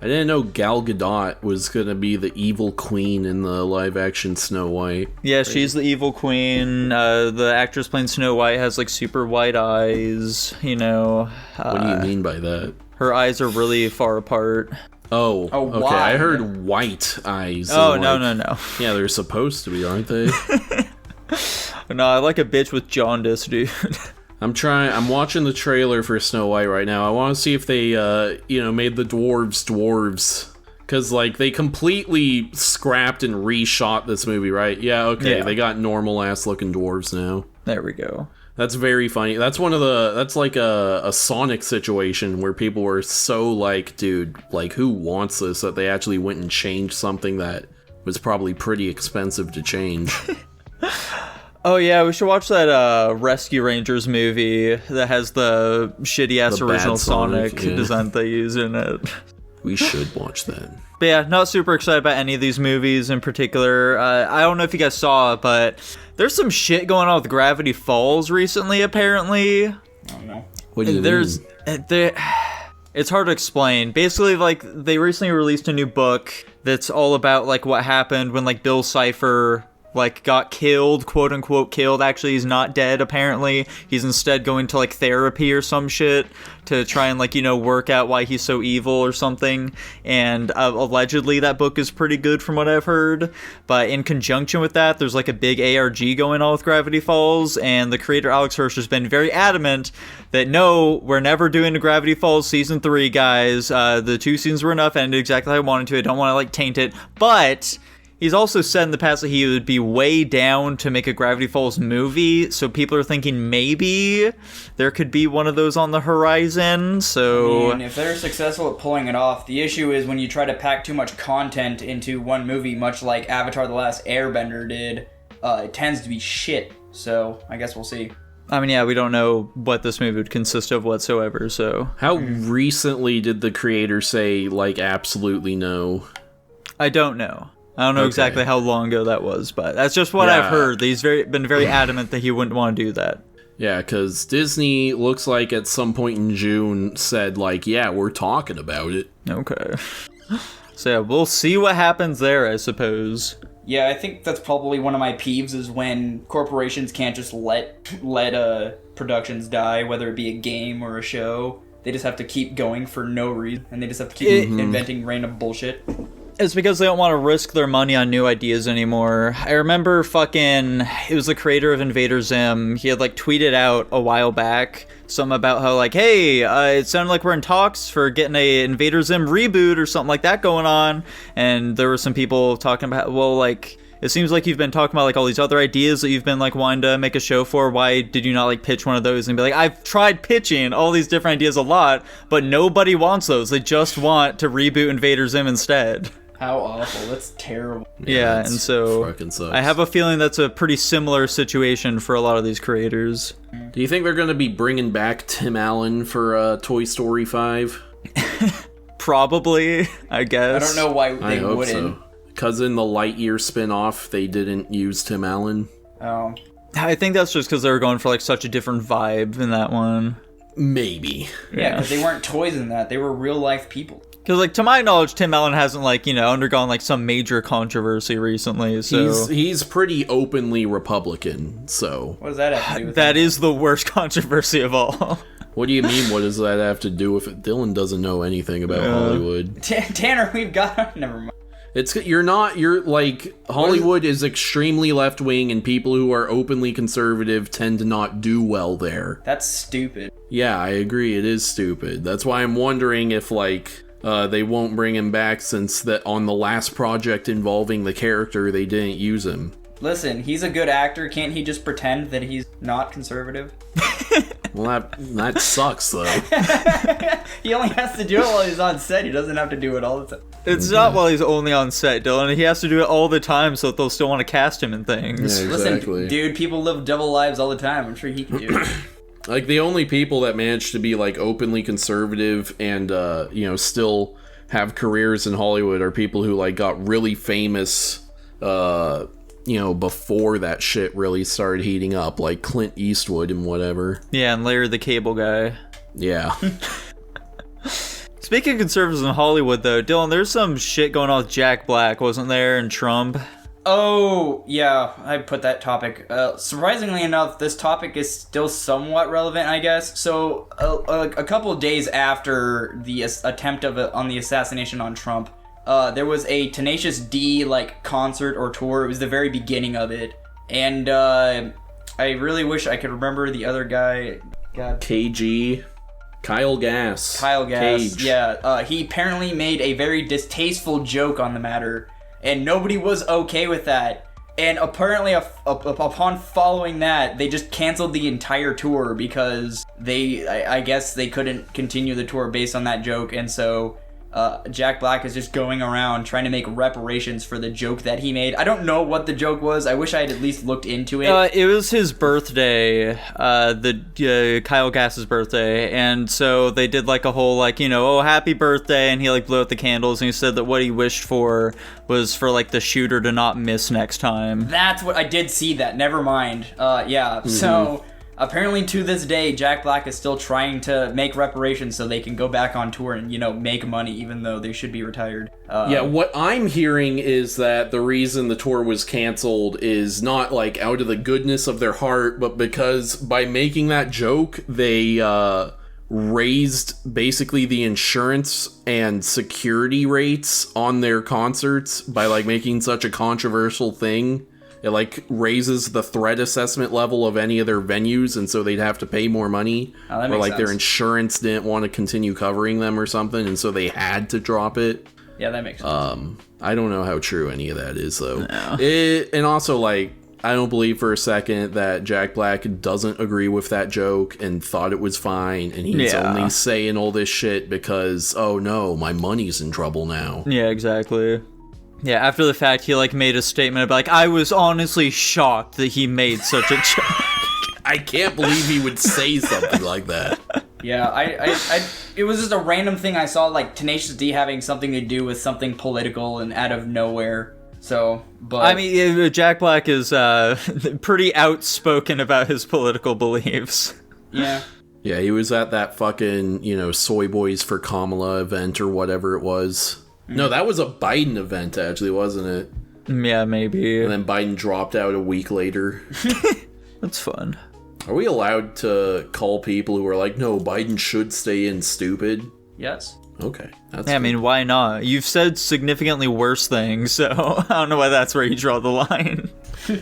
I didn't know Gal Gadot was gonna be the evil queen in the live-action Snow White. Yeah, she's the evil queen. The actress playing Snow White has like super white eyes, What do you mean by that? Her eyes are really far apart. Oh, okay. why? I heard white eyes. Oh, and, no. Yeah, they're supposed to be, aren't they? No, I like a bitch with jaundice, dude. I'm watching the trailer for Snow White right now. I want to see if they, made the dwarves. Because, like, they completely scrapped and reshot this movie, right? Yeah, okay. Yeah. They got normal-ass looking dwarves now. There we go. That's very funny. That's like a Sonic situation where people were so like, dude, like, who wants this, that they actually went and changed something that was probably pretty expensive to change. Oh yeah, we should watch that Rescue Rangers movie that has the shitty ass The bad original Sonic Sonic, yeah. design they use in it. We should watch that. But yeah, not super excited about any of these movies in particular. I don't know if you guys saw it, but there's some shit going on with Gravity Falls recently, apparently. I don't know. What do you mean? It's hard to explain. Basically, like, they recently released a new book that's all about, like, what happened when, like, Bill Cipher, like, got killed, quote unquote killed. Actually, he's not dead, apparently. He's instead going to, like, therapy or some shit to try and, like, work out why he's so evil or something. And allegedly that book is pretty good from what I've heard. But in conjunction with that, there's, like, a big ARG going on with Gravity Falls. And the creator, Alex Hirsch, has been very adamant that, no, we're never doing a Gravity Falls Season 3, guys. The 2 seasons were enough, ended exactly how I wanted to. I don't want to, like, taint it. But he's also said in the past that he would be way down to make a Gravity Falls movie, so people are thinking maybe there could be one of those on the horizon, so... I mean, if they're successful at pulling it off, the issue is when you try to pack too much content into one movie, much like Avatar The Last Airbender did, it tends to be shit, so I guess we'll see. I mean, yeah, we don't know what this movie would consist of whatsoever, so... How recently did the creator say, like, absolutely no? I don't know. I don't know exactly how long ago that was, but that's just what I've heard. He's been very adamant that he wouldn't want to do that. Yeah, because Disney looks like at some point in June said, like, yeah, we're talking about it. Okay. So yeah, we'll see what happens there, I suppose. Yeah, I think that's probably one of my peeves is when corporations can't just let productions die, whether it be a game or a show. They just have to keep going for no reason, and they just have to keep inventing random bullshit. It's because they don't want to risk their money on new ideas anymore. I remember it was the creator of Invader Zim. He had like tweeted out a while back something about how like, hey, it sounded like we're in talks for getting a Invader Zim reboot or something like that going on. And there were some people talking about, well, like, it seems like you've been talking about like all these other ideas that you've been like wanting to make a show for. Why did you not like pitch one of those and be like, I've tried pitching all these different ideas a lot, but nobody wants those. They just want to reboot Invader Zim instead. How awful. That's terrible. Yeah, and so fucking sucks. I have a feeling that's a pretty similar situation for a lot of these creators. Do you think they're going to be bringing back Tim Allen for Toy Story 5? Probably, I guess. I don't know why I they hope wouldn't. so. Because in the Lightyear spin-off, they didn't use Tim Allen. Oh. I think that's just because they were going for like such a different vibe in that one. Maybe. Yeah, because they weren't toys in that. They were real-life people. Because, like, to my knowledge, Tim Allen hasn't, like, you know, undergone, like, some major controversy recently, so... He's pretty openly Republican, so... What does that have to do with That it? is the worst controversy of all. What do you mean, what does that have to do with it? Dylan doesn't know anything about Hollywood. Tanner, we've got... Never mind. You're like, Hollywood is extremely left-wing, and people who are openly conservative tend to not do well there. That's stupid. Yeah, I agree, it is stupid. That's why I'm wondering if, like... they won't bring him back since that on the last project involving the character, they didn't use him. Listen, he's a good actor. Can't he just pretend that he's not conservative? Well, that sucks, though. He only has to do it while he's on set. He doesn't have to do it all the time. It's not while he's only on set, Dylan. He has to do it all the time so that they'll still want to cast him in things. Yeah, exactly. Listen, dude, people live double lives all the time. I'm sure he can do it. Like, the only people that manage to be, like, openly conservative and, still have careers in Hollywood are people who, like, got really famous, before that shit really started heating up, like Clint Eastwood and whatever. Yeah, and Larry the Cable Guy. Yeah. Speaking of conservatives in Hollywood, though, Dylan, there's some shit going on with Jack Black, wasn't there, and Trump? Oh, yeah, I put that topic. Surprisingly enough, this topic is still somewhat relevant, I guess. So, a couple of days after the attempt on the assassination on Trump, there was a Tenacious D, like, concert or tour. It was the very beginning of it. And, I really wish I could remember the other guy. God. KG. Kyle Gass. Cage. Yeah. He apparently made a very distasteful joke on the matter. And nobody was okay with that. And apparently, upon following that, they just canceled the entire tour because I guess they couldn't continue the tour based on that joke. And so Jack Black is just going around trying to make reparations for the joke that he made. I don't know what the joke was. I wish I had at least looked into it. It was his birthday, Kyle Gass's birthday, and so they did like a whole like, oh, happy birthday, and he like blew out the candles, and he said that what he wished for was for like the shooter to not miss next time. That's what I did see that. Never mind. Yeah. Mm-hmm. So apparently to this day, Jack Black is still trying to make reparations so they can go back on tour and, make money even though they should be retired. Yeah, what I'm hearing is that the reason the tour was canceled is not, like, out of the goodness of their heart, but because by making that joke, they raised basically the insurance and security rates on their concerts by, like, making such a controversial thing. It, like, raises the threat assessment level of any of their venues, and so they'd have to pay more money. Oh, that or, makes like, sense. their insurance didn't want to continue covering them or something, and so they had to drop it. Yeah, that makes sense. I don't know how true any of that is, though. No. And also, like, I don't believe for a second that Jack Black doesn't agree with that joke and thought it was fine, and he's only saying all this shit because, oh no, my money's in trouble now. Yeah, exactly. Yeah, after the fact, he, like, made a statement about, like, I was honestly shocked that he made such a joke. I can't believe he would say something like that. Yeah, it was just a random thing I saw, like, Tenacious D having something to do with something political and out of nowhere. So, but... I mean, Jack Black is pretty outspoken about his political beliefs. Yeah. Yeah, he was at that fucking, Soy Boys for Kamala event or whatever it was. No, that was a Biden event, actually, wasn't it? Yeah, maybe. And then Biden dropped out a week later. That's fun. Are we allowed to call people who are like, no, Biden should stay in stupid? Yes. Okay. That's Yeah, I good. mean, why not? You've said significantly worse things, so I don't know why that's where you draw the line.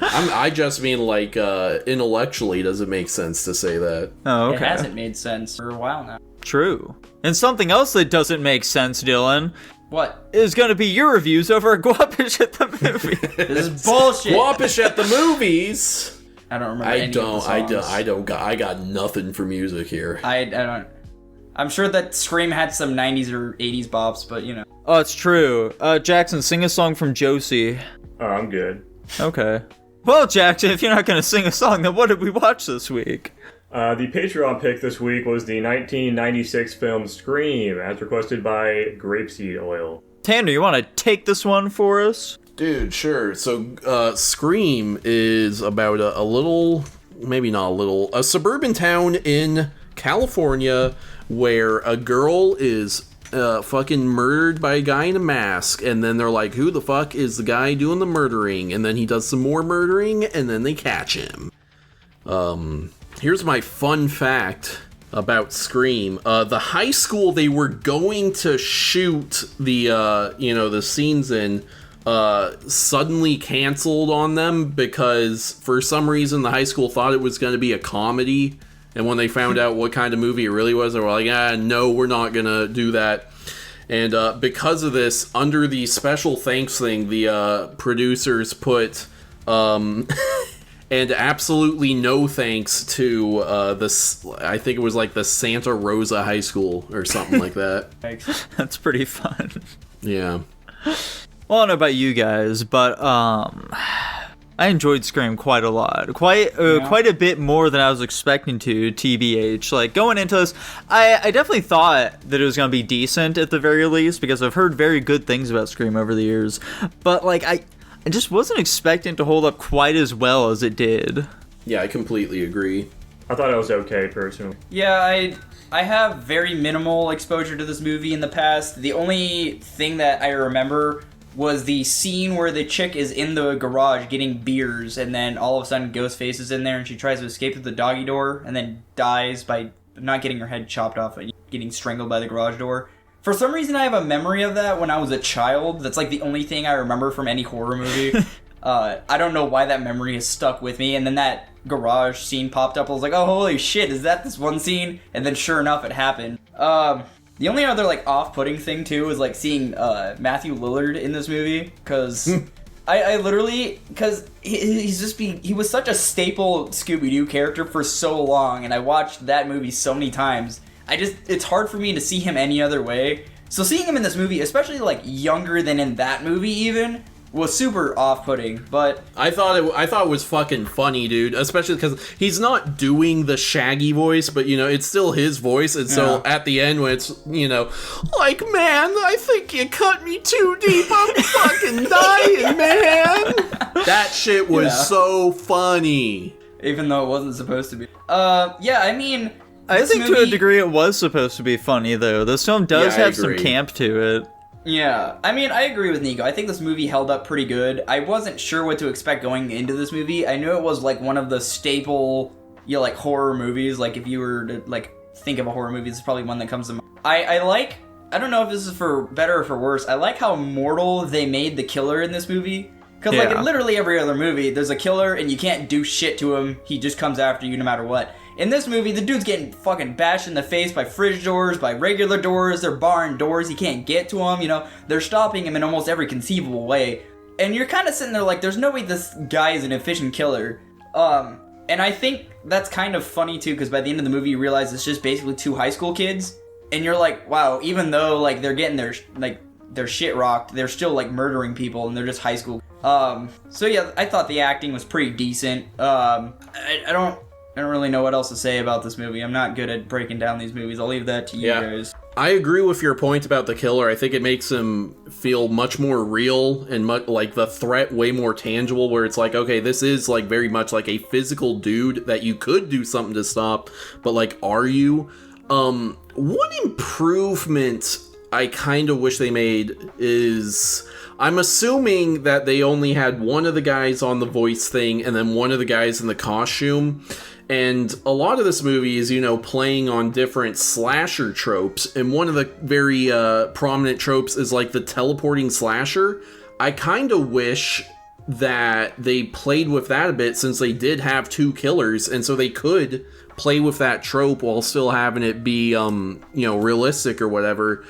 I just mean, like, intellectually, does it make sense to say that? Oh, It okay. hasn't made sense for a while now. True. And something else that doesn't make sense, Dylan, What? is going to be your reviews over Guapish at the movie. This is bullshit. Guapish at the movies! I don't remember any of the songs. I got nothing for music here. I don't. I'm sure that Scream had some 90s or 80s bops, but you know. Oh, it's true. Jackson, sing a song from Josee. Oh, I'm good. Okay. Well, Jackson, if you're not going to sing a song, then what did we watch this week? The Patreon pick this week was the 1996 film Scream, as requested by Grapeseed Oil. Tanner, you want to take this one for us? Dude, sure. So, Scream is about a little, maybe not a little, a suburban town in California where a girl is fucking murdered by a guy in a mask, and then they're like, who the fuck is the guy doing the murdering? And then he does some more murdering, and then they catch him. Here's my fun fact about Scream. The high school they were going to shoot the, the scenes in, suddenly canceled on them because for some reason the high school thought it was going to be a comedy. And when they found out what kind of movie it really was, they were like, no, we're not going to do that. And because of this, under the special thanks thing, the producers put, and absolutely no thanks to this, I think it was like the Santa Rosa High School or something like that. That's pretty fun. Yeah. Well, I don't know about you guys, but I enjoyed Scream quite a lot. Quite a bit more than I was expecting to, TBH. Like, going into this, I definitely thought that it was going to be decent at the very least, because I've heard very good things about Scream over the years. But, like, I just wasn't expecting it to hold up quite as well as it did. Yeah, I completely agree. I thought it was okay, personally. Yeah, I have very minimal exposure to this movie in the past. The only thing that I remember was the scene where the chick is in the garage getting beers, and then all of a sudden Ghostface is in there, and she tries to escape through the doggy door, and then dies by not getting her head chopped off, but getting strangled by the garage door. For some reason, I have a memory of that when I was a child. That's like the only thing I remember from any horror movie. I don't know why that memory has stuck with me, and then that garage scene popped up. I was like, oh, holy shit, is that this one scene? And then sure enough, it happened. The only other, like, off-putting thing, too, is, like, seeing Matthew Lillard in this movie, because I literally, because he was such a staple Scooby-Doo character for so long, and I watched that movie so many times, it's hard for me to see him any other way. So seeing him in this movie, especially, like, younger than in that movie, even, was super off-putting, but I thought it was fucking funny, dude. Especially because he's not doing the Shaggy voice, but it's still his voice. And so at the end, when it's like, man, I think you cut me too deep. I'm fucking dying, man. That shit was so funny. even though it wasn't supposed to be. Yeah, I mean, I think to a degree it was supposed to be funny, though. This film does have some camp to it. Yeah, I mean, I agree with Nico. I think this movie held up pretty good. I wasn't sure what to expect going into this movie. I knew it was, like, one of the staple, like, horror movies. Like, if you were to, like, think of a horror movie, this is probably one that comes to mind. I don't know if this is for better or for worse, I like how mortal they made the killer in this movie. Because, like, in literally every other movie, there's a killer and you can't do shit to him. He just comes after you no matter what. In this movie, the dude's getting fucking bashed in the face by fridge doors, by regular doors, they're barring doors, he can't get to them, they're stopping him in almost every conceivable way. And you're kind of sitting there like, there's no way this guy is an efficient killer. And I think that's kind of funny too, because by the end of the movie, you realize it's just basically two high school kids. And you're like, wow, even though, like, they're getting their shit rocked, they're still, like, murdering people, and they're just high school. So yeah, I thought the acting was pretty decent. I don't really know what else to say about this movie. I'm not good at breaking down these movies. I'll leave that to you guys. I agree with your point about the killer. I think it makes him feel much more real and like the threat way more tangible, where it's like, okay, this is like very much like a physical dude that you could do something to stop, but like, are you? One improvement I kind of wish they made is... I'm assuming that they only had one of the guys on the voice thing and then one of the guys in the costume. And a lot of this movie is, playing on different slasher tropes. And one of the very prominent tropes is like the teleporting slasher. I kind of wish that they played with that a bit, since they did have two killers. And so they could play with that trope while still having it be, realistic or whatever.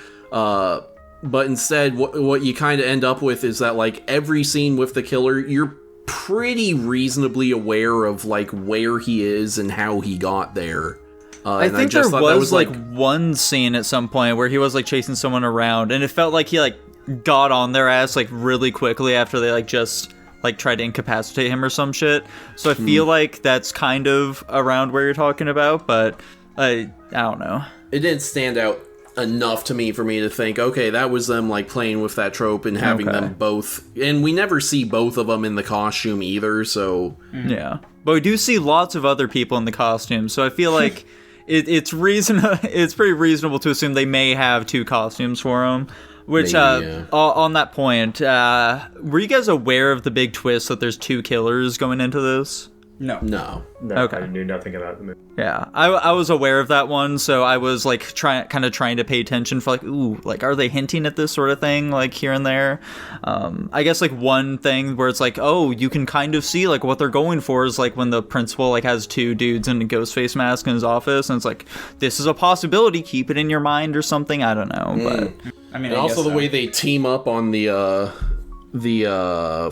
But instead, what you kind of end up with is that, like, every scene with the killer, you're pretty reasonably aware of, like, where he is and how he got there. I think there was like one scene at some point where he was, like, chasing someone around, and it felt like he, like, got on their ass, like, really quickly after they, like, just, like, tried to incapacitate him or some shit. So I feel like that's kind of around where you're talking about, but I don't know. It didn't stand out enough to me for me to think, okay, that was them, like, playing with that trope and having them both, and we never see both of them in the costume either, so yeah, but we do see lots of other people in the costume, so I feel like it's pretty reasonable to assume they may have two costumes for them. Which, maybe, on that point, were you guys aware of the big twist that there's two killers going into this? No. Okay. I knew nothing about the movie. Yeah, I was aware of that one, so I was like trying to pay attention for like, ooh, like, are they hinting at this sort of thing, like, here and there? I guess like one thing where it's like, oh, you can kind of see like what they're going for is like when the principal like has two dudes in a ghost face mask in his office, and it's like, this is a possibility, keep it in your mind or something. I don't know, but I mean, and also the way they team up on the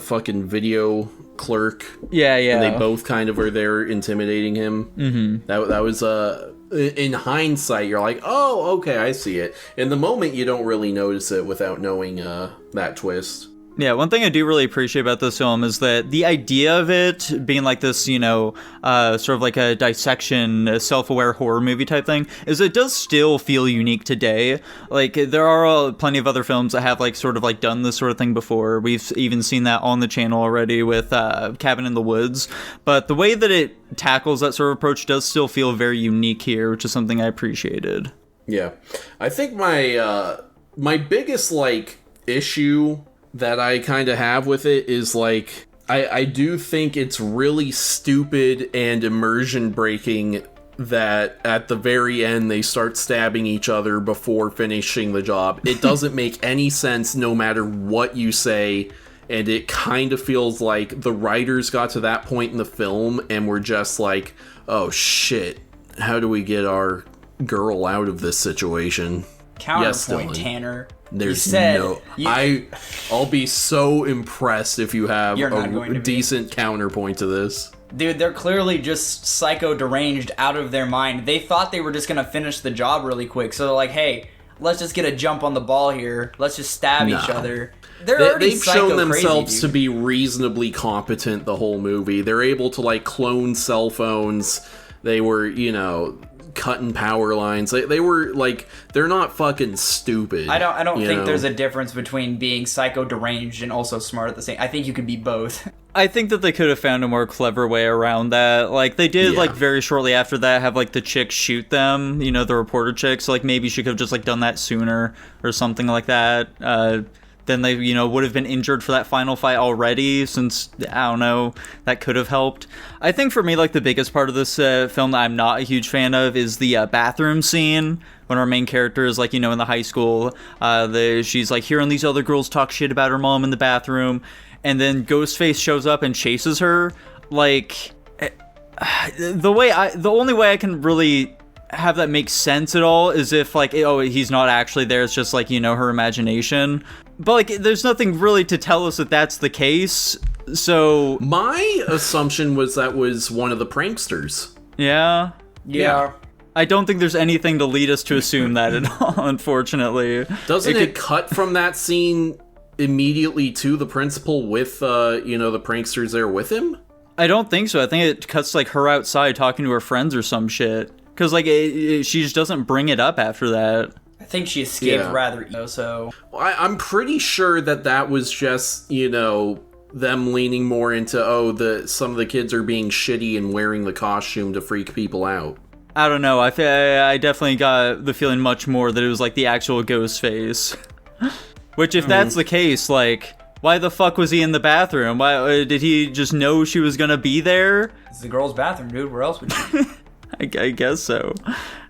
fucking video clerk. Yeah. And they both kind of are there intimidating him. Mm-hmm. That was in hindsight, you're like, oh, okay, I see it. In the moment, you don't really notice it without knowing that twist. Yeah, one thing I do really appreciate about this film is that the idea of it being like this, sort of like a dissection, a self-aware horror movie type thing, is it does still feel unique today. Like, there are plenty of other films that have, like, sort of, like, done this sort of thing before. We've even seen that on the channel already with Cabin in the Woods. But the way that it tackles that sort of approach does still feel very unique here, which is something I appreciated. Yeah. I think my biggest, like, issue that I kind of have with it is, like, I do think it's really stupid and immersion breaking that at the very end they start stabbing each other before finishing the job. It doesn't make any sense no matter what you say, and it kind of feels like the writers got to that point in the film and were just like, oh shit, how do we get our girl out of this situation? Counterpoint, Tanner. There's I'll be so impressed if you have a decent counterpoint to this. Dude, they're clearly just psycho deranged out of their mind. They thought they were just gonna finish the job really quick, so they're like, hey, let's just get a jump on the ball here. Let's just stab each other. They've shown themselves to be reasonably competent the whole movie. They're able to, like, clone cell phones. They were, cutting power lines. They were, like, they're not fucking stupid. I don't think there's a difference between being psycho deranged and also smart at the same. I think you could be both. I think that they could have found a more clever way around that. Like, they did, like, very shortly after that have, like, the chick shoot them, the reporter chick. So, like, maybe she could have just, like, done that sooner or something like that. Then they, would have been injured for that final fight already, since, I don't know, that could have helped. I think for me, like, the biggest part of this film that I'm not a huge fan of is the bathroom scene, when our main character is, like, in the high school. She's, like, hearing these other girls talk shit about her mom in the bathroom, and then Ghostface shows up and chases her. Like, the only way I can really have that make sense at all is if, like, he's not actually there, it's just, like, her imagination. But, like, there's nothing really to tell us that that's the case, so... My assumption was that was one of the pranksters. Yeah? Yeah. I don't think there's anything to lead us to assume that at all, unfortunately. Doesn't it cut from that scene immediately to the principal with, the pranksters there with him? I don't think so. I think it cuts, like, her outside talking to her friends or some shit. Because, like, she just doesn't bring it up after that. I think she escaped rather, so... I'm pretty sure that was just, them leaning more into, some of the kids are being shitty and wearing the costume to freak people out. I don't know. I definitely got the feeling much more that it was like the actual ghost face. Which, if that's the case, like, why the fuck was he in the bathroom? Why did he just know she was gonna be there? It's the girl's bathroom, dude. Where else would you? I guess so.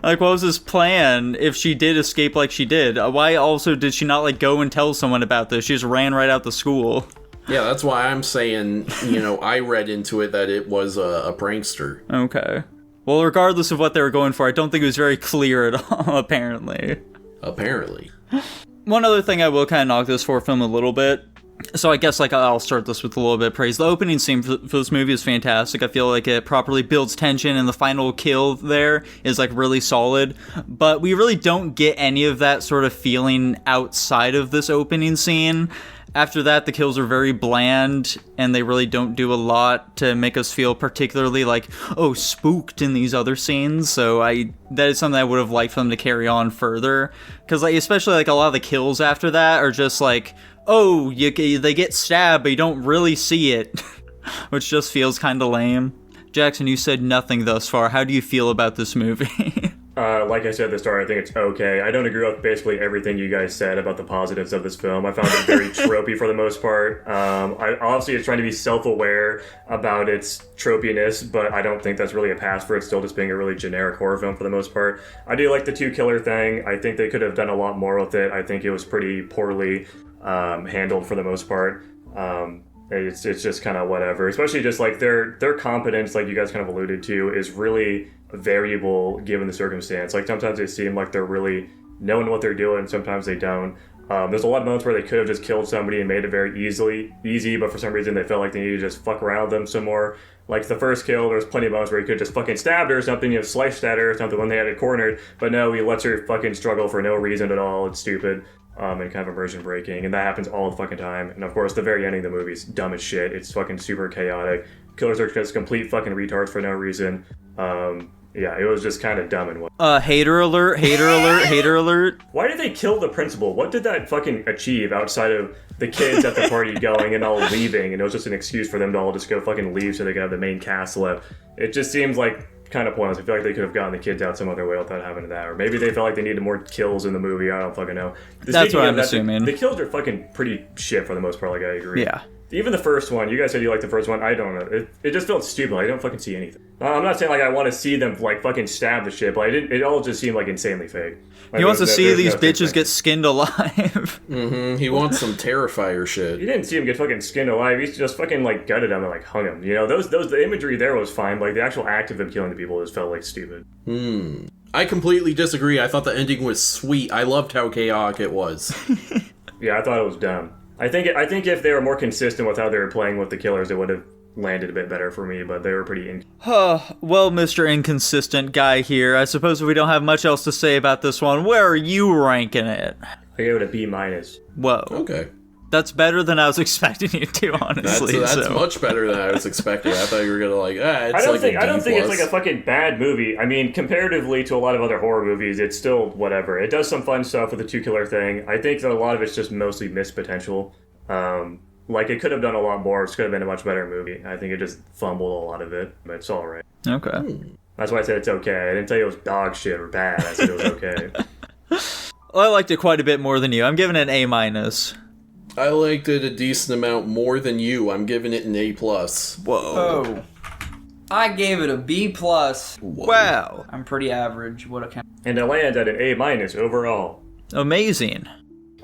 Like, what was his plan if she did escape like she did? Why also did she not, like, go and tell someone about this? She just ran right out the school. Yeah, that's why I'm saying, I read into it that it was a prankster. Okay. Well, regardless of what they were going for, I don't think it was very clear at all, apparently. Apparently. One other thing I will kind of knock this for film a little bit. So I guess, like, I'll start this with a little bit of praise. The opening scene for this movie is fantastic. I feel like it properly builds tension, and the final kill there is, like, really solid. But we really don't get any of that sort of feeling outside of this opening scene. After that, the kills are very bland, and they really don't do a lot to make us feel particularly, like, oh, spooked in these other scenes. So that is something I would have liked for them to carry on further. Because, like, especially, like, a lot of the kills after that are just, like, oh, they get stabbed, but you don't really see it. Which just feels kind of lame. Jackson, you said nothing thus far. How do you feel about this movie? Like I said at the start, I think it's okay. I don't agree with basically everything you guys said about the positives of this film. I found it very tropey for the most part. Obviously, it's trying to be self-aware about its tropiness, but I don't think that's really a pass for it still just being a really generic horror film for the most part. I do like the two-killer thing. I think they could have done a lot more with it. I think it was pretty poorly handled for the most part. It's just kind of whatever. Especially just like their competence, like you guys kind of alluded to, is really variable given the circumstance. Like sometimes they seem like they're really knowing what they're doing, sometimes they don't. There's a lot of moments where they could have just killed somebody and made it very easy, but for some reason they felt like they needed to just fuck around with them some more. Like the first kill, there's plenty of moments where he could just fucking stabbed her or something, sliced at her or something when they had it cornered, but no, he lets her fucking struggle for no reason at all. It's stupid. And kind of immersion breaking, and that happens all the fucking time. And of course, the very ending of the movie's dumb as shit. It's fucking super chaotic. Killers are just complete fucking retards for no reason. Yeah, it was just kind of dumb and what. Hater alert, hater alert, hater alert. Why did they kill the principal? What did that fucking achieve outside of the kids at the party going and all leaving, and it was just an excuse for them to all just go fucking leave so they could have the main cast left? It just seems like kind of pointless. I feel like they could have gotten the kids out some other way without having that, or maybe they felt like they needed more kills in the movie. I don't fucking know. That's what I'm assuming. The kills are fucking pretty shit for the most part. Like I agree. Yeah. Even the first one, you guys said you liked the first one. I don't know. It just felt stupid. Like, I don't fucking see anything. I'm not saying like I want to see them like fucking stab the shit, but it all just seemed like insanely fake. Like, He wants to see these bitches get skinned alive. He wants some Terrifier shit. You didn't see him get fucking skinned alive. He just fucking like gutted him and like hung him. You know, the imagery there was fine, but like the actual act of him killing the people just felt like stupid. I completely disagree. I thought the ending was sweet. I loved how chaotic it was. Yeah, I thought it was dumb. I think if they were more consistent with how they were playing with the killers, it would have landed a bit better for me, but they were pretty Well, Mr. Inconsistent Guy here, I suppose we don't have much else to say about this one. Where are you ranking it? I gave it a B-. Whoa. Okay. That's better than I was expecting you to, honestly. That's much better than I was expecting. I thought you were gonna like, it's I don't like think a D+. I don't think it's like a fucking bad movie. I mean, comparatively to a lot of other horror movies, it's still whatever. It does some fun stuff with the two-killer thing. I think that a lot of it's just mostly missed potential. Like, it could have done a lot more. It could have been a much better movie. I think it just fumbled a lot of it, but it's alright. Okay. That's why I said it's okay. I didn't tell you it was dog shit or bad. I said it was okay. Well, I liked it quite a bit more than you. I'm giving it an A-. I liked it a decent amount more than you. I'm giving it an A+. Whoa. Oh. I gave it a B+. Wow. I'm pretty average. What a count. And it lands at an A- overall. Amazing.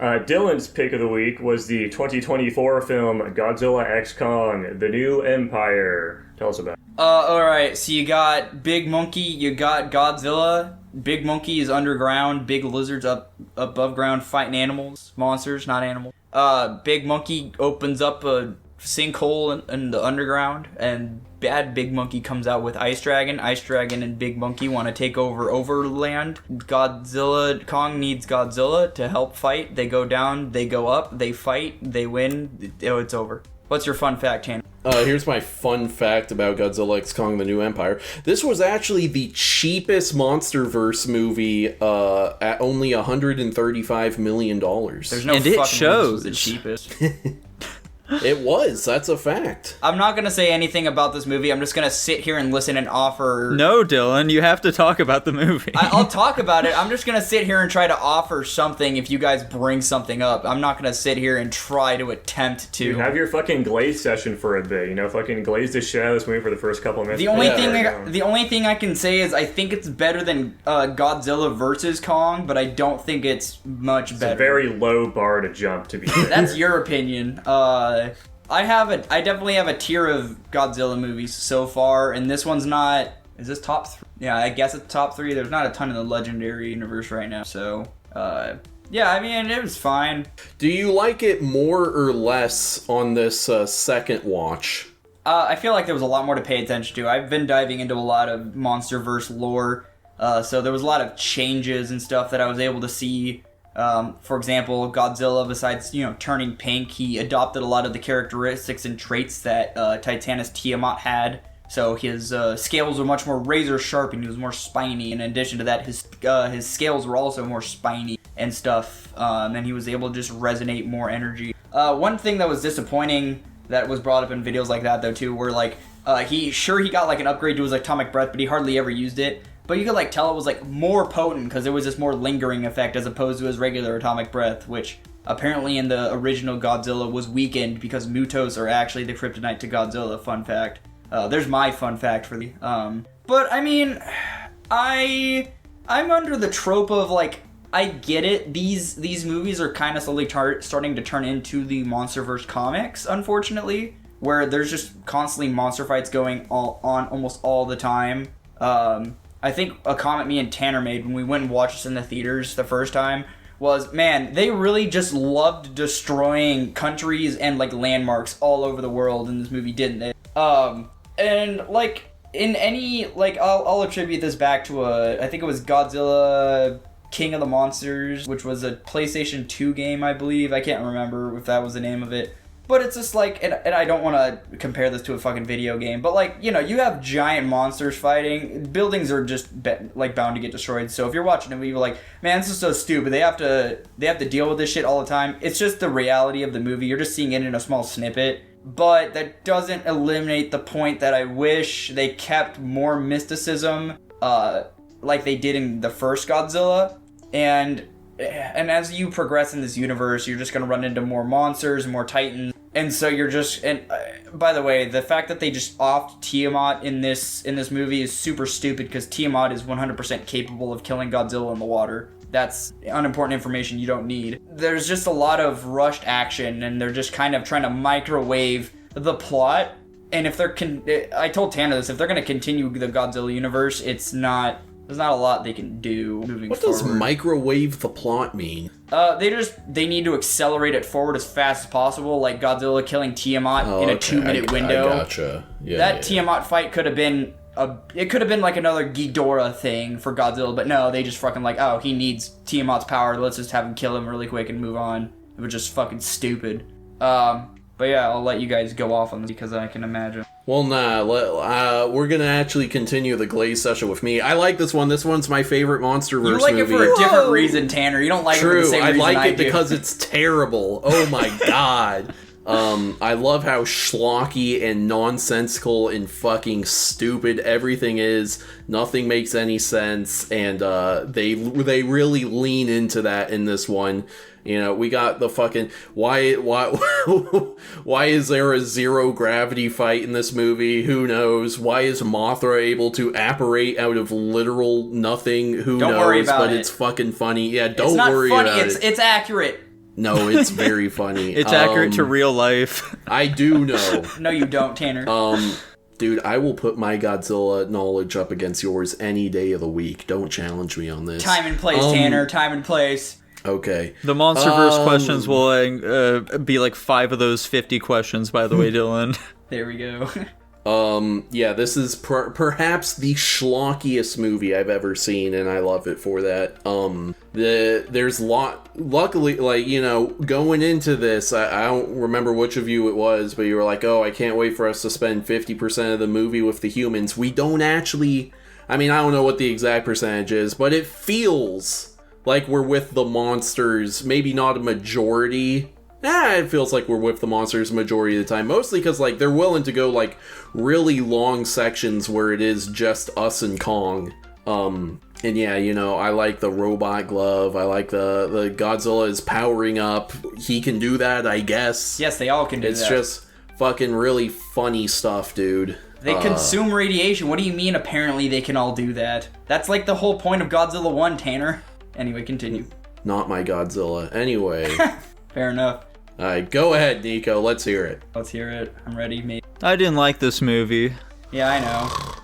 Dylan's pick of the week was the 2024 film Godzilla x Kong: The New Empire. Tell us about it. Alright, so you got Big Monkey, you got Godzilla. Big Monkey is underground, big lizards up above ground fighting animals. Monsters, not animals. Big Monkey opens up a sinkhole in the underground, and bad Big Monkey comes out with Ice Dragon. Ice Dragon and Big Monkey want to take over Overland. Kong needs Godzilla to help fight. They go down, they go up, they fight, they win. It's over. What's your fun fact, Chan? Here's my fun fact about Godzilla x Kong: The New Empire. This was actually the cheapest MonsterVerse movie at only $135 million. There's no And it fucking shows. reason it's the cheapest. It was. That's a fact. I'm not gonna say anything about this movie. I'm just gonna sit here and listen and offer. No, Dylan, you have to talk about the movie. I'll talk about it. I'm just gonna sit here and try to offer something if you guys bring something up. I'm not gonna sit here and try to attempt to. You have your fucking glaze session for a bit. You know, fucking glaze the shit out of this movie for the first couple of minutes. The only thing I can say is I think it's better than Godzilla vs. Kong, but I don't think it's much better. It's a very low bar to jump, to be fair. That's your opinion. I definitely have a tier of Godzilla movies so far, and this one's not. Is this top 3? Yeah, I guess it's top 3. There's not a ton in the Legendary universe right now, so yeah, I mean, it was fine. Do you like it more or less on this second watch? I feel like there was a lot more to pay attention to. I've been diving into a lot of MonsterVerse lore, so there was a lot of changes and stuff that I was able to see. For example, Godzilla, besides, turning pink, he adopted a lot of the characteristics and traits that Titanus Tiamat had. So his scales were much more razor sharp and he was more spiny. In addition to that, his scales were also more spiny and stuff. And he was able to just resonate more energy. One thing that was disappointing that was brought up in videos like that, though, too, were he got like an upgrade to his atomic breath, but he hardly ever used it. But you could tell it was more potent because it was this more lingering effect as opposed to his regular atomic breath, which apparently in the original Godzilla was weakened because Mutos are actually the kryptonite to Godzilla. Fun fact. There's my fun fact for the. But I mean, I'm under the trope of I get it. These movies are kind of slowly starting to turn into the MonsterVerse comics, unfortunately, where there's just constantly monster fights going on almost all the time. I think a comment me and Tanner made when we went and watched this in the theaters the first time was, man, they really just loved destroying countries and landmarks all over the world in this movie, didn't they? And in any I'll attribute this back to I think it was Godzilla King of the Monsters, which was a PlayStation 2 game, I believe. I can't remember if that was the name of it. But it's just and I don't want to compare this to a fucking video game, but you have giant monsters fighting. Buildings are just bound to get destroyed. So if you're watching a movie, you're man, this is so stupid. They have to deal with this shit all the time. It's just the reality of the movie. You're just seeing it in a small snippet. But that doesn't eliminate the point that I wish they kept more mysticism, like they did in the first Godzilla. And as you progress in this universe, you're just going to run into more monsters, more titans. And so you're just... And by the way, the fact that they just offed Tiamat in this movie is super stupid because Tiamat is 100% capable of killing Godzilla in the water. That's unimportant information you don't need. There's just a lot of rushed action, and they're just kind of trying to microwave the plot. And if I told Tanner this, if they're going to continue the Godzilla universe, there's not a lot they can do moving forward. What does microwave the plot mean? They need to accelerate it forward as fast as possible, like Godzilla killing Tiamat in a 2-minute window. I gotcha. Yeah, that Tiamat fight could have been another Ghidorah thing for Godzilla, but no, they just fucking he needs Tiamat's power, let's just have him kill him really quick and move on. It was just fucking stupid. But yeah, I'll let you guys go off on this because I can imagine. Well, we're gonna actually continue the glaze session with me. I like this one. This one's my favorite MonsterVerse movie. You like it for a different reason, Tanner. You don't like it for the same reason I do. I like it because it's terrible. Oh my god. I love how schlocky and nonsensical and fucking stupid everything is. Nothing makes any sense, and they really lean into that in this one. We got the fucking why is there a zero gravity fight in this movie? Who knows? Why is Mothra able to apparate out of literal nothing? Who knows? Don't worry about it. But it's fucking funny. Yeah, don't worry about it. It's accurate. No, it's very funny. It's accurate to real life. I do know. No, you don't, Tanner. Dude, I will put my Godzilla knowledge up against yours any day of the week. Don't challenge me on this. Time and place, Tanner. Time and place. Okay. The MonsterVerse questions will be 5 of those 50 questions, by the way, Dylan. There we go. Yeah, this is perhaps the schlockiest movie I've ever seen, and I love it for that. Luckily, going into this, I don't remember which of you it was, but you were like, oh, I can't wait for us to spend 50% of the movie with the humans. We don't actually, I don't know what the exact percentage is, but it feels like we're with the monsters, maybe not a majority it feels like we're with the monsters majority of the time. Mostly because, like, they're willing to go, like, really long sections where it is just us and Kong. And yeah, you know, I like the robot glove. I like the Godzilla is powering up. He can do that, I guess. Yes, they all can do that. It's just fucking really funny stuff, dude. They consume radiation. What do you mean, apparently they can all do that? That's like the whole point of Godzilla 1, Tanner. Anyway, continue. Not my Godzilla. Anyway. Fair enough. Alright, go ahead, Nico. Let's hear it. Let's hear it. I'm ready, mate. I didn't like this movie. Yeah, I know.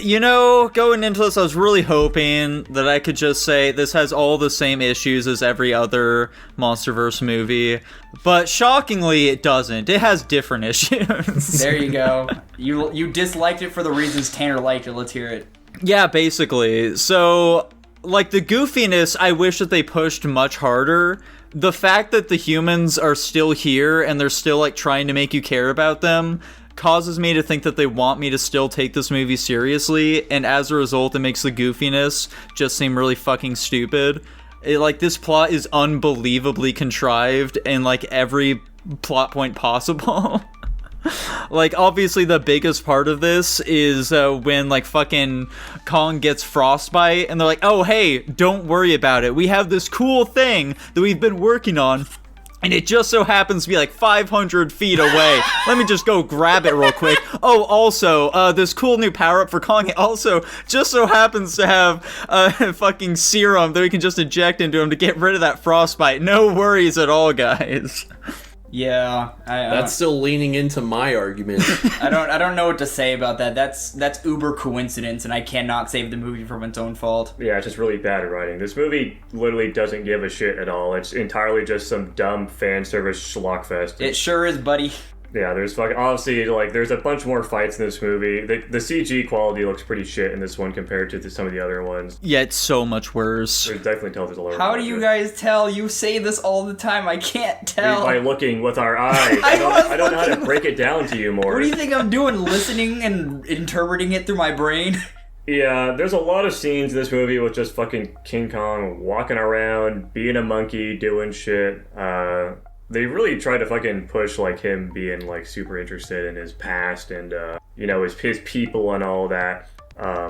You know, going into this, I was really hoping that I could just say this has all the same issues as every other MonsterVerse movie, but shockingly, it doesn't. It has different issues. There you go. You disliked it for the reasons Tanner liked it. Let's hear it. Yeah, basically. So, like, the goofiness, I wish that they pushed much harder. The fact that the humans are still here and they're still, like, trying to make you care about them causes me to think that they want me to still take this movie seriously, and as a result, it makes the goofiness just seem really fucking stupid. Like, this plot is unbelievably contrived in, like, every plot point possible. Like, obviously the biggest part of this is when, like, fucking Kong gets frostbite, and they're like, oh, hey, don't worry about it. We have this cool thing that we've been working on, and it just so happens to be like 500 feet away. Let me just go grab it real quick. Oh, also, this cool new power-up for Kong also just so happens to have a fucking serum that we can just inject into him to get rid of that frostbite. No worries at all, guys. Yeah, that's still leaning into my argument. I don't know what to say about that. That's uber coincidence, and I cannot save the movie from its own fault. Yeah, it's just really bad writing. This movie literally doesn't give a shit at all. It's entirely just some dumb fan service schlockfest. It sure is, buddy. Yeah, there's fucking obviously like there's a bunch more fights in this movie. The CG quality looks pretty shit in this one compared to some of the other ones. Yeah, it's so much worse. There's definitely tell there's a lower. How do you guys tell? You say this all the time. I can't tell. By looking with our eyes. I don't know how to break it down to you more. What do you think I'm doing? Listening and interpreting it through my brain? Yeah, there's a lot of scenes in this movie with just fucking King Kong walking around, being a monkey, doing shit. They really try to fucking push, like, him being, like, super interested in his past and, you know, his people and all that.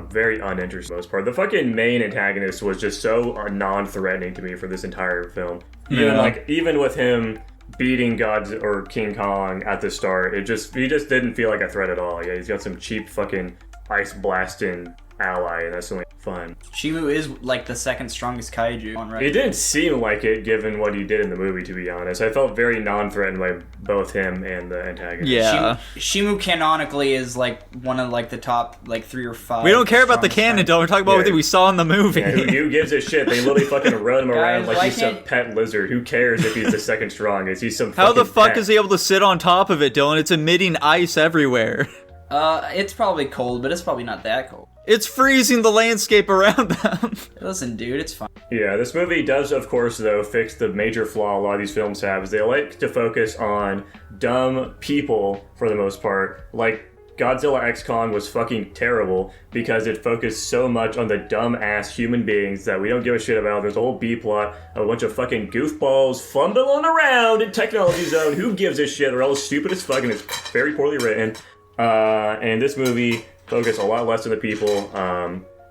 Very uninteresting for the most part. The fucking main antagonist was just so non-threatening to me for this entire film. Even with him beating Godzilla or King Kong at the start, he just didn't feel like a threat at all. Yeah, he's got some cheap fucking ice blasting ally, and that's only fun. Shimu is like the second strongest kaiju on right. It didn't seem like it given what he did in the movie, to be honest. I felt very non-threatened by both him and the antagonist. Yeah. Shimu canonically is like one of like the top like 3 or 5. We don't care about the canon, though. We're talking about what we saw in the movie. Yeah, who gives a shit? They literally fucking rode him around like he's some pet lizard. Who cares if he's the second strongest? He's some How the fuck pet. is he able to sit on top of it, Dylan? It's emitting ice everywhere. It's probably cold, but it's probably not that cold. It's freezing the landscape around them. Listen, dude, it's fine. Yeah, this movie does, of course, though, fix the major flaw a lot of these films have, is they like to focus on dumb people, for the most part. Like, Godzilla X Kong was fucking terrible because it focused so much on the dumb-ass human beings that we don't give a shit about. There's a whole B-plot of a bunch of fucking goofballs fumbling around in Technology Zone. Who gives a shit? They're all stupid as fuck, and it's very poorly written. And this movie focused a lot less on the people.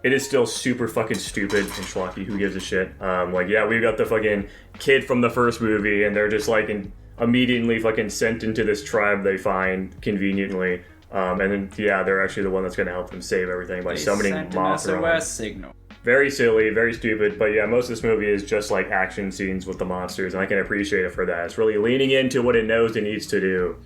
It is still super fucking stupid and schlocky. Who gives a shit? Like, yeah, we've got the fucking kid from the first movie, and they're just like immediately fucking sent into this tribe they find conveniently. And then, yeah, they're actually the one that's going to help them save everything by summoning Mothra. SOS signal. Very silly, very stupid, but yeah, most of this movie is just like action scenes with the monsters, and I can appreciate it for that. It's really leaning into what it knows it needs to do.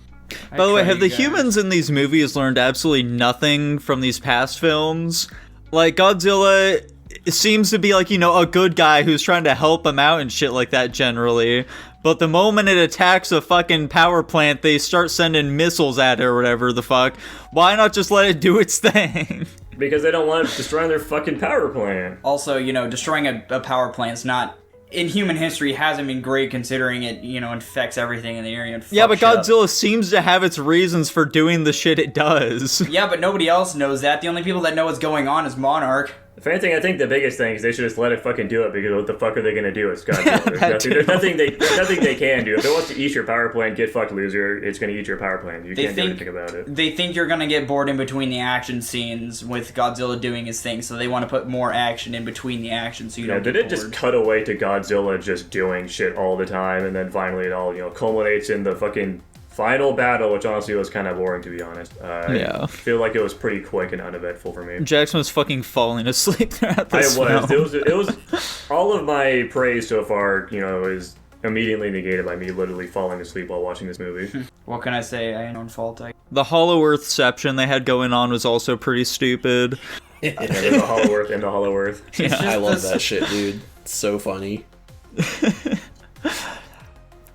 By the way, have the humans in these movies learned absolutely nothing from these past films? Like, Godzilla seems to be like, you know, a good guy who's trying to help them out and shit like that generally. But the moment it attacks a fucking power plant, they start sending missiles at it or whatever the fuck. Why not just let it do its thing? Because they don't want it destroying their fucking power plant. Also, you know, destroying a power plant's not... in human history hasn't been great considering it, you know, infects everything in the area and yeah, but Godzilla up. Seems to have its reasons for doing the shit it does. Yeah, but nobody else knows that. The only people that know what's going on is Monarch. If anything, I think the biggest thing is they should just let it fucking do it, because what the fuck are they gonna do? It's Godzilla. There's nothing they can do. If it wants to eat your power plant, get fucked, loser. It's gonna eat your power plant. You can't do anything about it. They think you're gonna get bored in between the action scenes with Godzilla doing his thing, so they want to put more action in between the action so you don't get bored. Did it just cut away to Godzilla just doing shit all the time, and then finally it all, culminates in the fucking final battle, which honestly was kind of boring, to be honest. I feel like it was pretty quick and uneventful for me. Jackson was fucking falling asleep throughout this film. It was all of my praise so far, is immediately negated by me literally falling asleep while watching this movie. What can I say? I ain't on fault. The Hollow Earthception they had going on was also pretty stupid. There's a Hollow Earth and the Hollow Earth. Yeah. I love that shit, dude. It's so funny.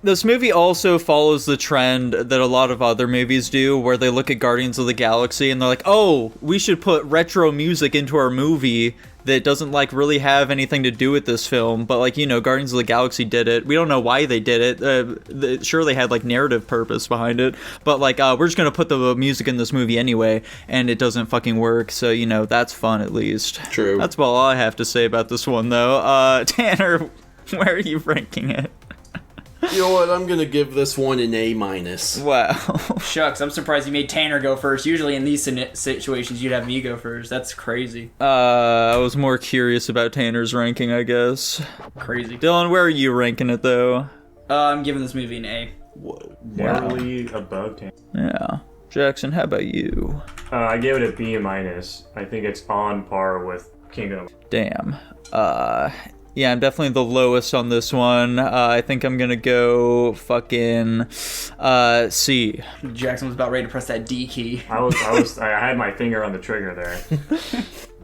This movie also follows the trend that a lot of other movies do, where they look at Guardians of the Galaxy and they're like, oh, we should put retro music into our movie that doesn't, really have anything to do with this film. But, Guardians of the Galaxy did it. We don't know why they did it. Sure, they had, narrative purpose behind it. But, we're just gonna put the music in this movie anyway, and it doesn't fucking work. So, that's fun, at least. True. That's all I have to say about this one, though. Tanner, where are you ranking it? You know what? I'm gonna give this one an A-. Wow. Shucks, I'm surprised you made Tanner go first. Usually in these situations, you'd have me go first. That's crazy. I was more curious about Tanner's ranking, I guess. Crazy. Dylan, where are you ranking it, though? I'm giving this movie an A. Whoa. Narrowly above 10. Yeah. Jackson, how about you? I gave it a B-. I think it's on par with Kingdom. Damn. Yeah, I'm definitely the lowest on this one. I think I'm gonna go fucking C. Jackson was about ready to press that D key. I had my finger on the trigger there.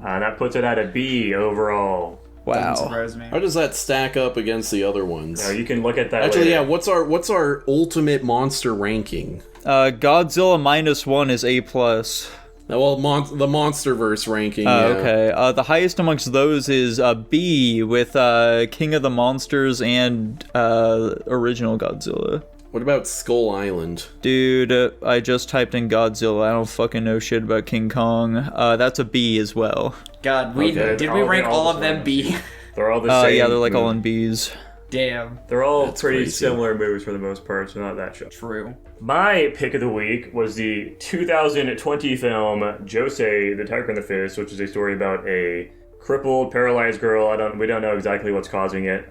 That puts it at a B overall. Wow. Doesn't surprise me. How does that stack up against the other ones? You can look at that Actually, later. yeah, what's our ultimate monster ranking? Godzilla -1 is A+. Well, the MonsterVerse ranking. Okay. The highest amongst those is B with King of the Monsters and original Godzilla. What about Skull Island? Dude, I just typed in Godzilla. I don't fucking know shit about King Kong. That's a B as well. God, did we rank all of them B? They're all the same. Yeah, they're all in Bs. Damn. They're all That's pretty crazy. similar movies for the most part, so not that show. True. My pick of the week was the 2020 film Josee, the Tiger and the Fist, which is a story about a crippled, paralyzed girl. We don't know exactly what's causing it.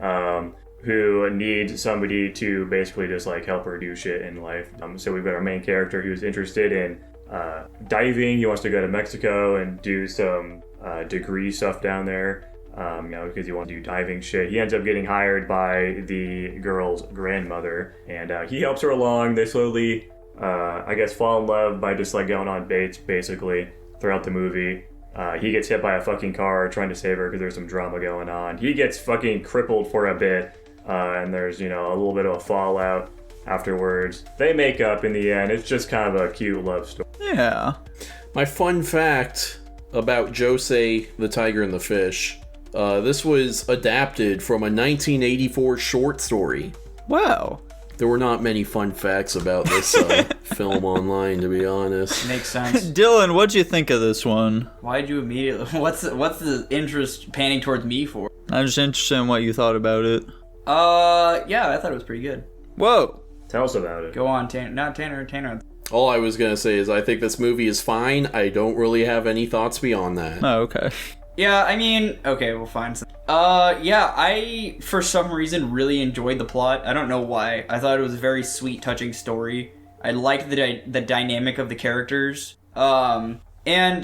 Who needs somebody to basically just help her do shit in life. So we've got our main character who's interested in diving. He wants to go to Mexico and do some degree stuff down there. Because he wants to do diving shit. He ends up getting hired by the girl's grandmother, and he helps her along. They slowly, fall in love by just going on dates, basically, throughout the movie. He gets hit by a fucking car trying to save her because there's some drama going on. He gets fucking crippled for a bit, and there's, a little bit of a fallout afterwards. They make up in the end. It's just kind of a cute love story. Yeah. My fun fact about Josee, the Tiger and the Fish. This was adapted from a 1984 short story. Wow. There were not many fun facts about this film online, to be honest. Makes sense. Dylan, what'd you think of this one? Why'd you immediately... What's the interest panning towards me for? I'm just interested in what you thought about it. Yeah, I thought it was pretty good. Whoa. Tell us about it. Go on, Tanner. Not Tanner. All I was gonna say is I think this movie is fine. I don't really have any thoughts beyond that. Oh, okay. Yeah, I mean, okay, we'll find some. Yeah, I, for some reason, really enjoyed the plot. I don't know why. I thought it was a very sweet, touching story. I liked the dynamic of the characters. And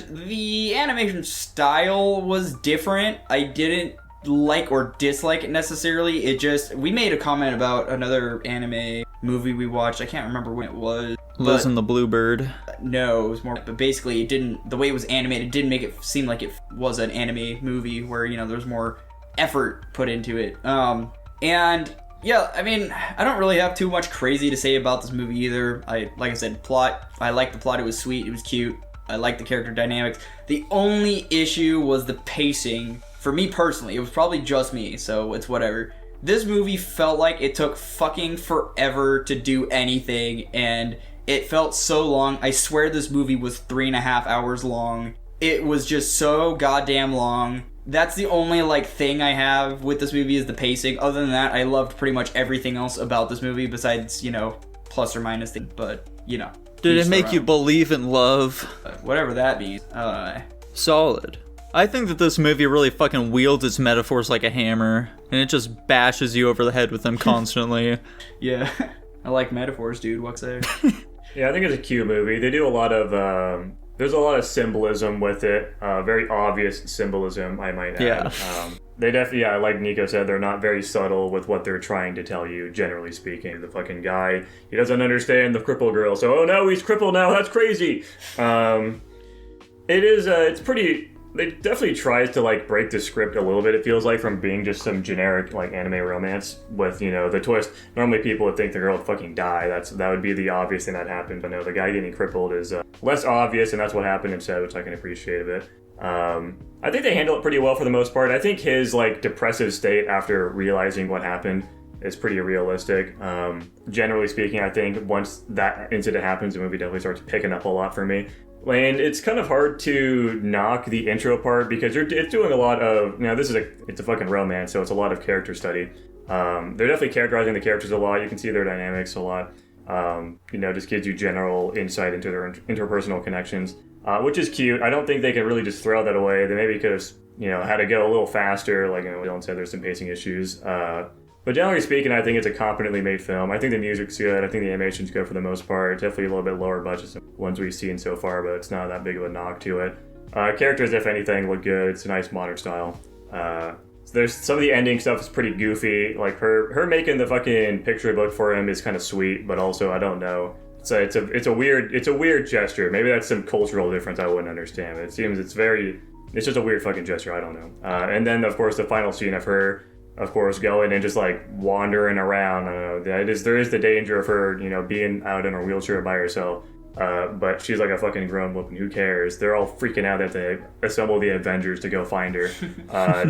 the animation style was different. I didn't like or dislike it necessarily. We made a comment about another anime movie we watched. I can't remember when it was. Liz and the Bluebird. No, it was more, but basically the way it was animated didn't make it seem like it was an anime movie where, there's more effort put into it. And yeah, I mean, I don't really have too much crazy to say about this movie either. Like I said, plot, I liked the plot, it was sweet, it was cute, I liked the character dynamics. The only issue was the pacing. For me personally, it was probably just me, so it's whatever. This movie felt like it took fucking forever to do anything, and it felt so long. I swear this movie was 3.5 hours long, it was just so goddamn long. That's the only, like, thing I have with this movie is the pacing. Other than that, I loved pretty much everything else about this movie besides, you know, plus or minus things. But, you know. Did it make you believe in love? Whatever that means. Solid. I think that this movie really fucking wields its metaphors like a hammer, and it just bashes you over the head with them constantly. Yeah. I like metaphors, dude. What's there? Yeah, I think it's a cute movie. They do a lot of, there's a lot of symbolism with it. Very obvious symbolism, I might add. Yeah. They definitely, yeah, like Nico said, they're not very subtle with what they're trying to tell you, generally speaking. The fucking guy, he doesn't understand the cripple girl, so, oh no, he's crippled now, that's crazy! It's pretty... It definitely tries to, like, break the script a little bit, it feels like, from being just some generic, like, anime romance with, you know, the twist. Normally people would think the girl would fucking die. That would be the obvious thing that happened. But no, the guy getting crippled is less obvious, and that's what happened instead, which I can appreciate a bit. I think they handle it pretty well for the most part. I think his, like, depressive state after realizing what happened is pretty realistic. Generally speaking, I think once that incident happens, the movie definitely starts picking up a lot for me. And it's kind of hard to knock the intro part because it's doing a lot of, you know, it's a fucking romance, so it's a lot of character study. They're definitely characterizing the characters a lot. You can see their dynamics a lot. You know, just gives you general insight into their interpersonal connections, which is cute. I don't think they can really just throw that away. They maybe could have, you know, had to go a little faster. Like, you know, Dylan said, there's some pacing issues. But generally speaking, I think it's a competently made film. I think the music's good. I think the animation's good for the most part. Definitely a little bit lower budget than ones we've seen so far, but it's not that big of a knock to it. Characters, if anything, look good. It's a nice modern style. There's some of the ending stuff is pretty goofy. Like her making the fucking picture book for him is kind of sweet, but also I don't know. It's a weird gesture. Maybe that's some cultural difference I wouldn't understand. It seems it's just a weird fucking gesture. I don't know. And then of course the final scene of her, of course, going and just like wandering around. I don't know. There is the danger of her, you know, being out in a wheelchair by herself. But she's like a fucking grown woman. Who cares? They're all freaking out that they assemble the Avengers to go find her,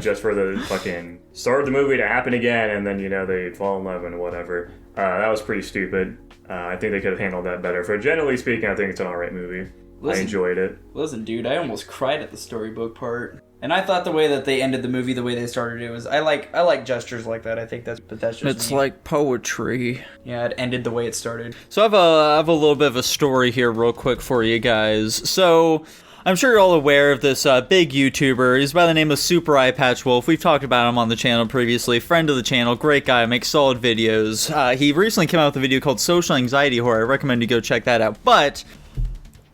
just for the fucking start of the movie to happen again, and then, you know, they fall in love and whatever. That was pretty stupid. I think they could have handled that better. For generally speaking, I think it's an alright movie. I enjoyed it. Listen, dude, I almost cried at the storybook part. And I thought the way that they ended the movie, the way they started it was, I like gestures like that. I think that's just It's me. like poetry. Yeah, it ended the way it started. So I have a little bit of a story here real quick for you guys. So I'm sure you're all aware of this big YouTuber. He's by the name of Super Eye Patch Wolf. We've talked about him on the channel previously. Friend of the channel, great guy, makes solid videos. He recently came out with a video called Social Anxiety Horror. I recommend you go check that out. But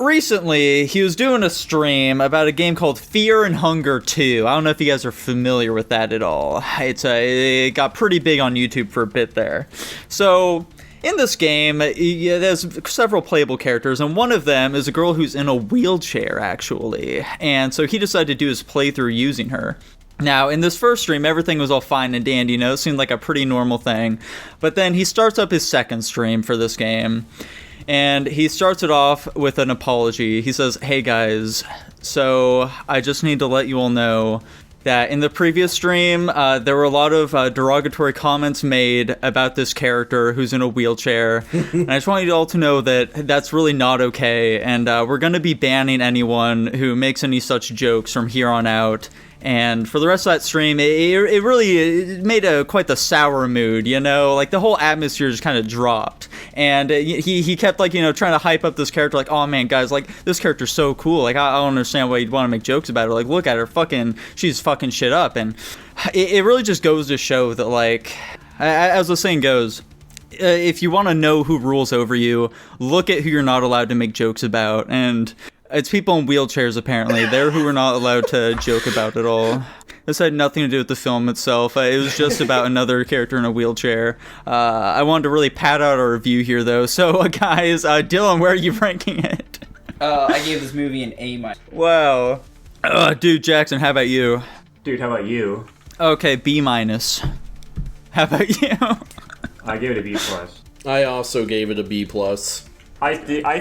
recently, he was doing a stream about a game called Fear and Hunger 2. I don't know if you guys are familiar with that at all. It got pretty big on YouTube for a bit there. So in this game, there's several playable characters, and one of them is a girl who's in a wheelchair, actually. And so he decided to do his playthrough using her. Now, in this first stream, everything was all fine and dandy, you know, it seemed like a pretty normal thing. But then he starts up his second stream for this game, and he starts it off with an apology. He says, "Hey guys, so I just need to let you all know that in the previous stream, there were a lot of derogatory comments made about this character who's in a wheelchair. And I just want you all to know that that's really not okay. And we're going to be banning anyone who makes any such jokes from here on out." And for the rest of that stream, it really made quite the sour mood, you know? Like, the whole atmosphere just kind of dropped. And he kept, like, you know, trying to hype up this character, like, "Oh, man, guys, like, this character's so cool. Like, I don't understand why you'd want to make jokes about her. Like, look at her, she's fucking shit up." And it really just goes to show that, like, as the saying goes, if you want to know who rules over you, look at who you're not allowed to make jokes about. And it's people in wheelchairs, apparently. They're who we're not allowed to joke about at all. This had nothing to do with the film itself. It was just about another character in a wheelchair. I wanted to really pad out our review here, though. So, guys, Dylan, where are you ranking it? I gave this movie an A-. Wow. Dude, Jackson, how about you? Dude, how about you? Okay, B-. How about you? I gave it a B+. I also gave it a B+. I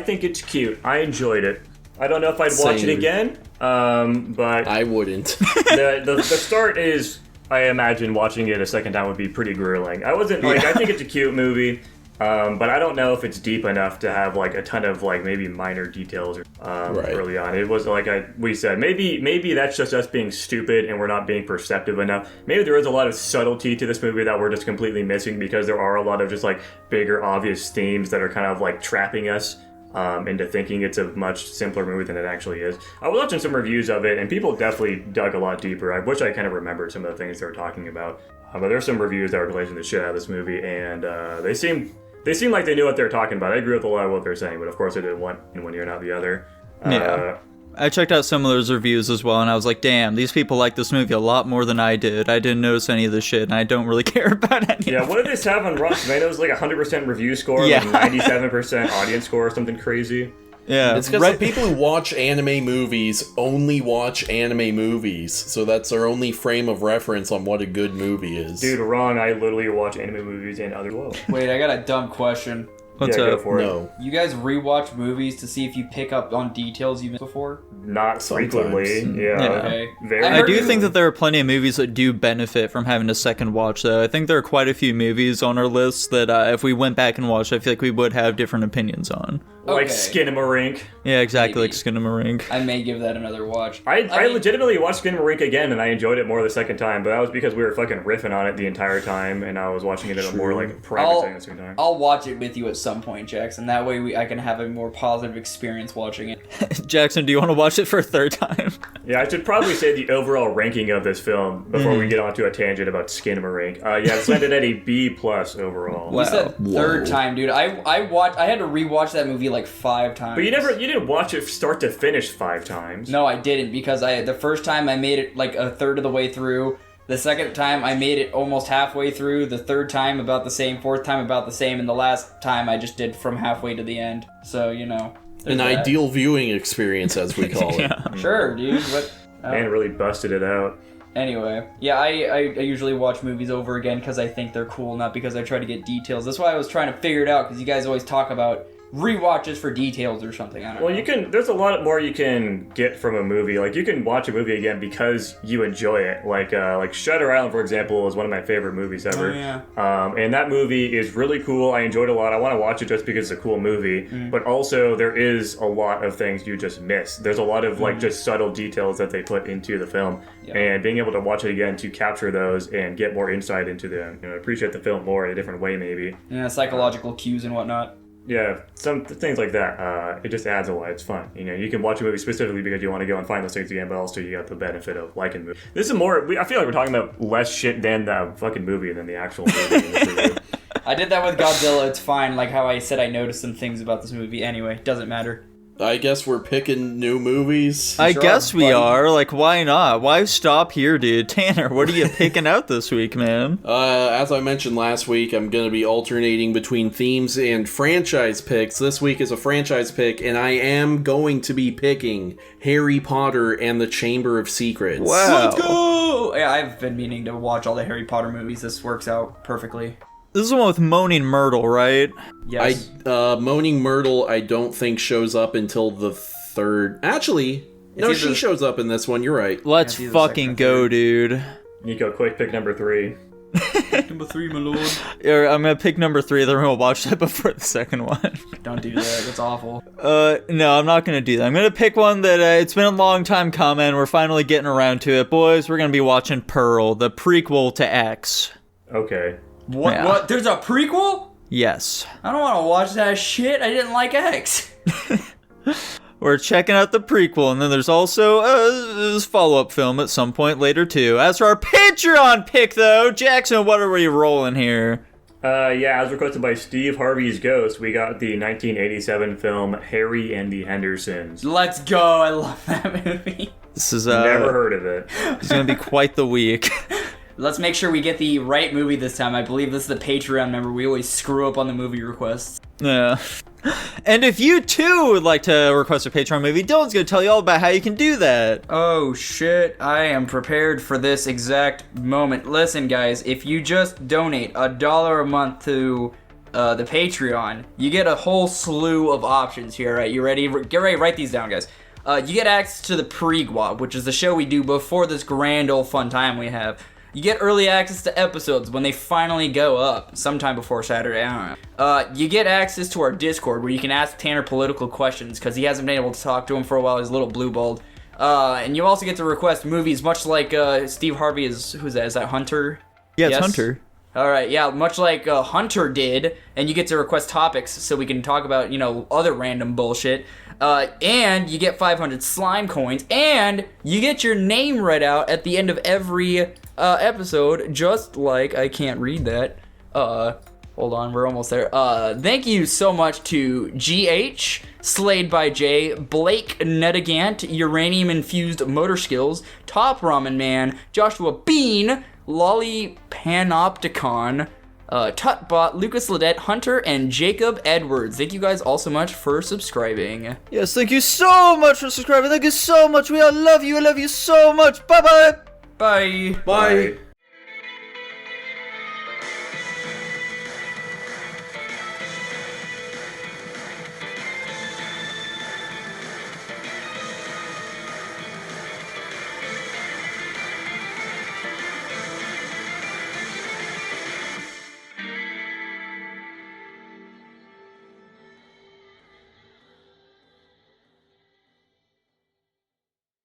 think it's cute. I enjoyed it. I don't know if I'd watch it Same. again, but I wouldn't. the start is, I imagine watching it a second time would be pretty grueling. I wasn't, like, I think it's a cute movie. But I don't know if it's deep enough to have like a ton of like maybe minor details early on. It was like we said, maybe that's just us being stupid and we're not being perceptive enough. Maybe there is a lot of subtlety to this movie that we're just completely missing because there are a lot of just like bigger obvious themes that are kind of like trapping us into thinking it's a much simpler movie than it actually is. I was watching some reviews of it and people definitely dug a lot deeper. I wish I kind of remembered some of the things they were talking about. But there's some reviews that were glazing the shit out of this movie, and they seem like they knew what they were talking about. I agree with a lot of what they're saying, but of course I did one ear, not the other. Yeah. I checked out some of those reviews as well, and I was like, damn, these people like this movie a lot more than I did. I didn't notice any of this shit, and I don't really care about any of it. What did this have on Rotten Tomatoes? Like 100% review score, Yeah. like 97% audience score or something crazy? Yeah. It's because the people who watch anime movies only watch anime movies, so that's their only frame of reference on what a good movie is. Dude, wrong. I literally watch anime movies and other... Whoa. Wait, I got a dumb question. What's Go up? for it. No. You guys rewatch movies to see if you pick up on details you missed before? Not frequently. Sometimes. Yeah. Okay. Very. I heard do you- think that there are plenty of movies that do benefit from having a second watch, though. I think there are quite a few movies on our list that if we went back and watched, I feel like we would have different opinions on. Like Okay. Skinamarink. Yeah, exactly, Maybe. like Skinamarink. I may give that another watch. I mean, legitimately watched Skinamarink again, and I enjoyed it more the second time, but that was because we were fucking riffing on it the entire time, and I was watching it in a more like private setting at the same time. I'll watch it with you at some point, Jackson. That way I can have a more positive experience watching it. Jackson, do you want to watch it for a third time? Yeah, I should probably say the overall ranking of this film before we get onto a tangent about Skinamarink. It's landed at a B+ overall. Wow. You said third Whoa. time, dude. I had to rewatch that movie like 5 times. But you didn't watch it start to finish 5 times. No, I didn't, because the first time I made it like a third of the way through. The second time I made it almost halfway through. The third time about the same. Fourth time about the same. And the last time I just did from halfway to the end. So, you know. An there's that. ideal viewing experience, as we call it. Yeah. Sure, dude. But, Man really busted it out. anyway, yeah, I usually watch movies over again because I think they're cool, not because I try to get details. That's why I was trying to figure it out, because you guys always talk about rewatches for details or something. I don't know. There's a lot more you can get from a movie. Like, you can watch a movie again because you enjoy it. Like Shutter Island, for example, is one of my favorite movies ever. Oh, yeah. And that movie is really cool. I enjoyed it a lot. I want to watch it just because it's a cool movie. But also, there is a lot of things you just miss. There's a lot of, like, just subtle details that they put into the film. Yeah. And being able to watch it again to capture those and get more insight into them, appreciate the film more in a different way, maybe. Yeah, psychological cues and whatnot. Yeah, some things like that. It just adds a lot. It's fun. You can watch a movie specifically because you want to go and find those things again, but also you got the benefit of liking the movie. This is more. I feel like we're talking about less shit than the fucking movie than the actual movie. In this review. I did that with Godzilla. It's fine. Like how I said I noticed some things about this movie. Anyway, doesn't matter. I guess we're picking new movies. I Sure, guess we buddy. are. Like, why not? Why stop here, dude? Tanner, what are you picking out this week, man? As I mentioned last week, I'm going to be alternating between themes and franchise picks. This week is a franchise pick, and I am going to be picking Harry Potter and the Chamber of Secrets. Wow. Let's go! Yeah, I've been meaning to watch all the Harry Potter movies. This works out perfectly. This is the one with Moaning Myrtle, right? Yes. Moaning Myrtle, I don't think shows up until the third. Actually, no, either- she shows up in this one. You're right. Let's Yeah, it's either fucking second or go, third. dude. Nico, quick pick number 3. Number 3, my lord. Here, I'm gonna pick number 3, then we're gonna watch that before the second one. Don't do that. That's awful. No, I'm not gonna do that. I'm gonna pick one that it's been a long time coming. We're finally getting around to it, boys. We're gonna be watching Pearl, the prequel to X. Okay. What? Yeah. What? There's a prequel? Yes. I don't want to watch that shit. I didn't like X. We're checking out the prequel, and then there's also a follow-up film at some point later, too. As for our Patreon pick, though, Jackson, what are we rolling here? As requested by Steve Harvey's Ghost, we got the 1987 film Harry and the Hendersons. Let's go. I love that movie. This is Never heard of it. It's gonna be quite the week. Let's make sure we get the right movie this time. I believe this is the Patreon member. We always screw up on the movie requests. Yeah. And if you too would like to request a Patreon movie, Dylan's gonna tell you all about how you can do that. Oh shit, I am prepared for this exact moment. Listen guys, if you just donate $1 a month to the Patreon, you get a whole slew of options here, right? You ready? Get ready, write these down guys. You get access to the Pre-Guap, which is the show we do before this grand old fun time we have. You get early access to episodes when they finally go up, sometime before Saturday, I don't know. You get access to our Discord where you can ask Tanner political questions because he hasn't been able to talk to him for a while. He's a little blue balled. And you also get to request movies, much like Steve Harvey is. Who's that? Is that Hunter? Yeah, it's Yes? Hunter. All right, yeah, much like Hunter did, and you get to request topics so we can talk about, other random bullshit. And you get 500 slime coins, and you get your name read out at the end of every episode, just like, I can't read that. Hold on, we're almost there. Thank you so much to GH, Slayed by J, Blake Nedagant, Uranium Infused Motor Skills, Top Ramen Man, Joshua Bean, Lolly Panopticon, Tutbot, Lucas Ledette, Hunter, and Jacob Edwards. Thank you guys all so much for subscribing. Yes, thank you so much for subscribing. Thank you so much. We all love you. I love you so much. Bye-bye. Bye. Bye.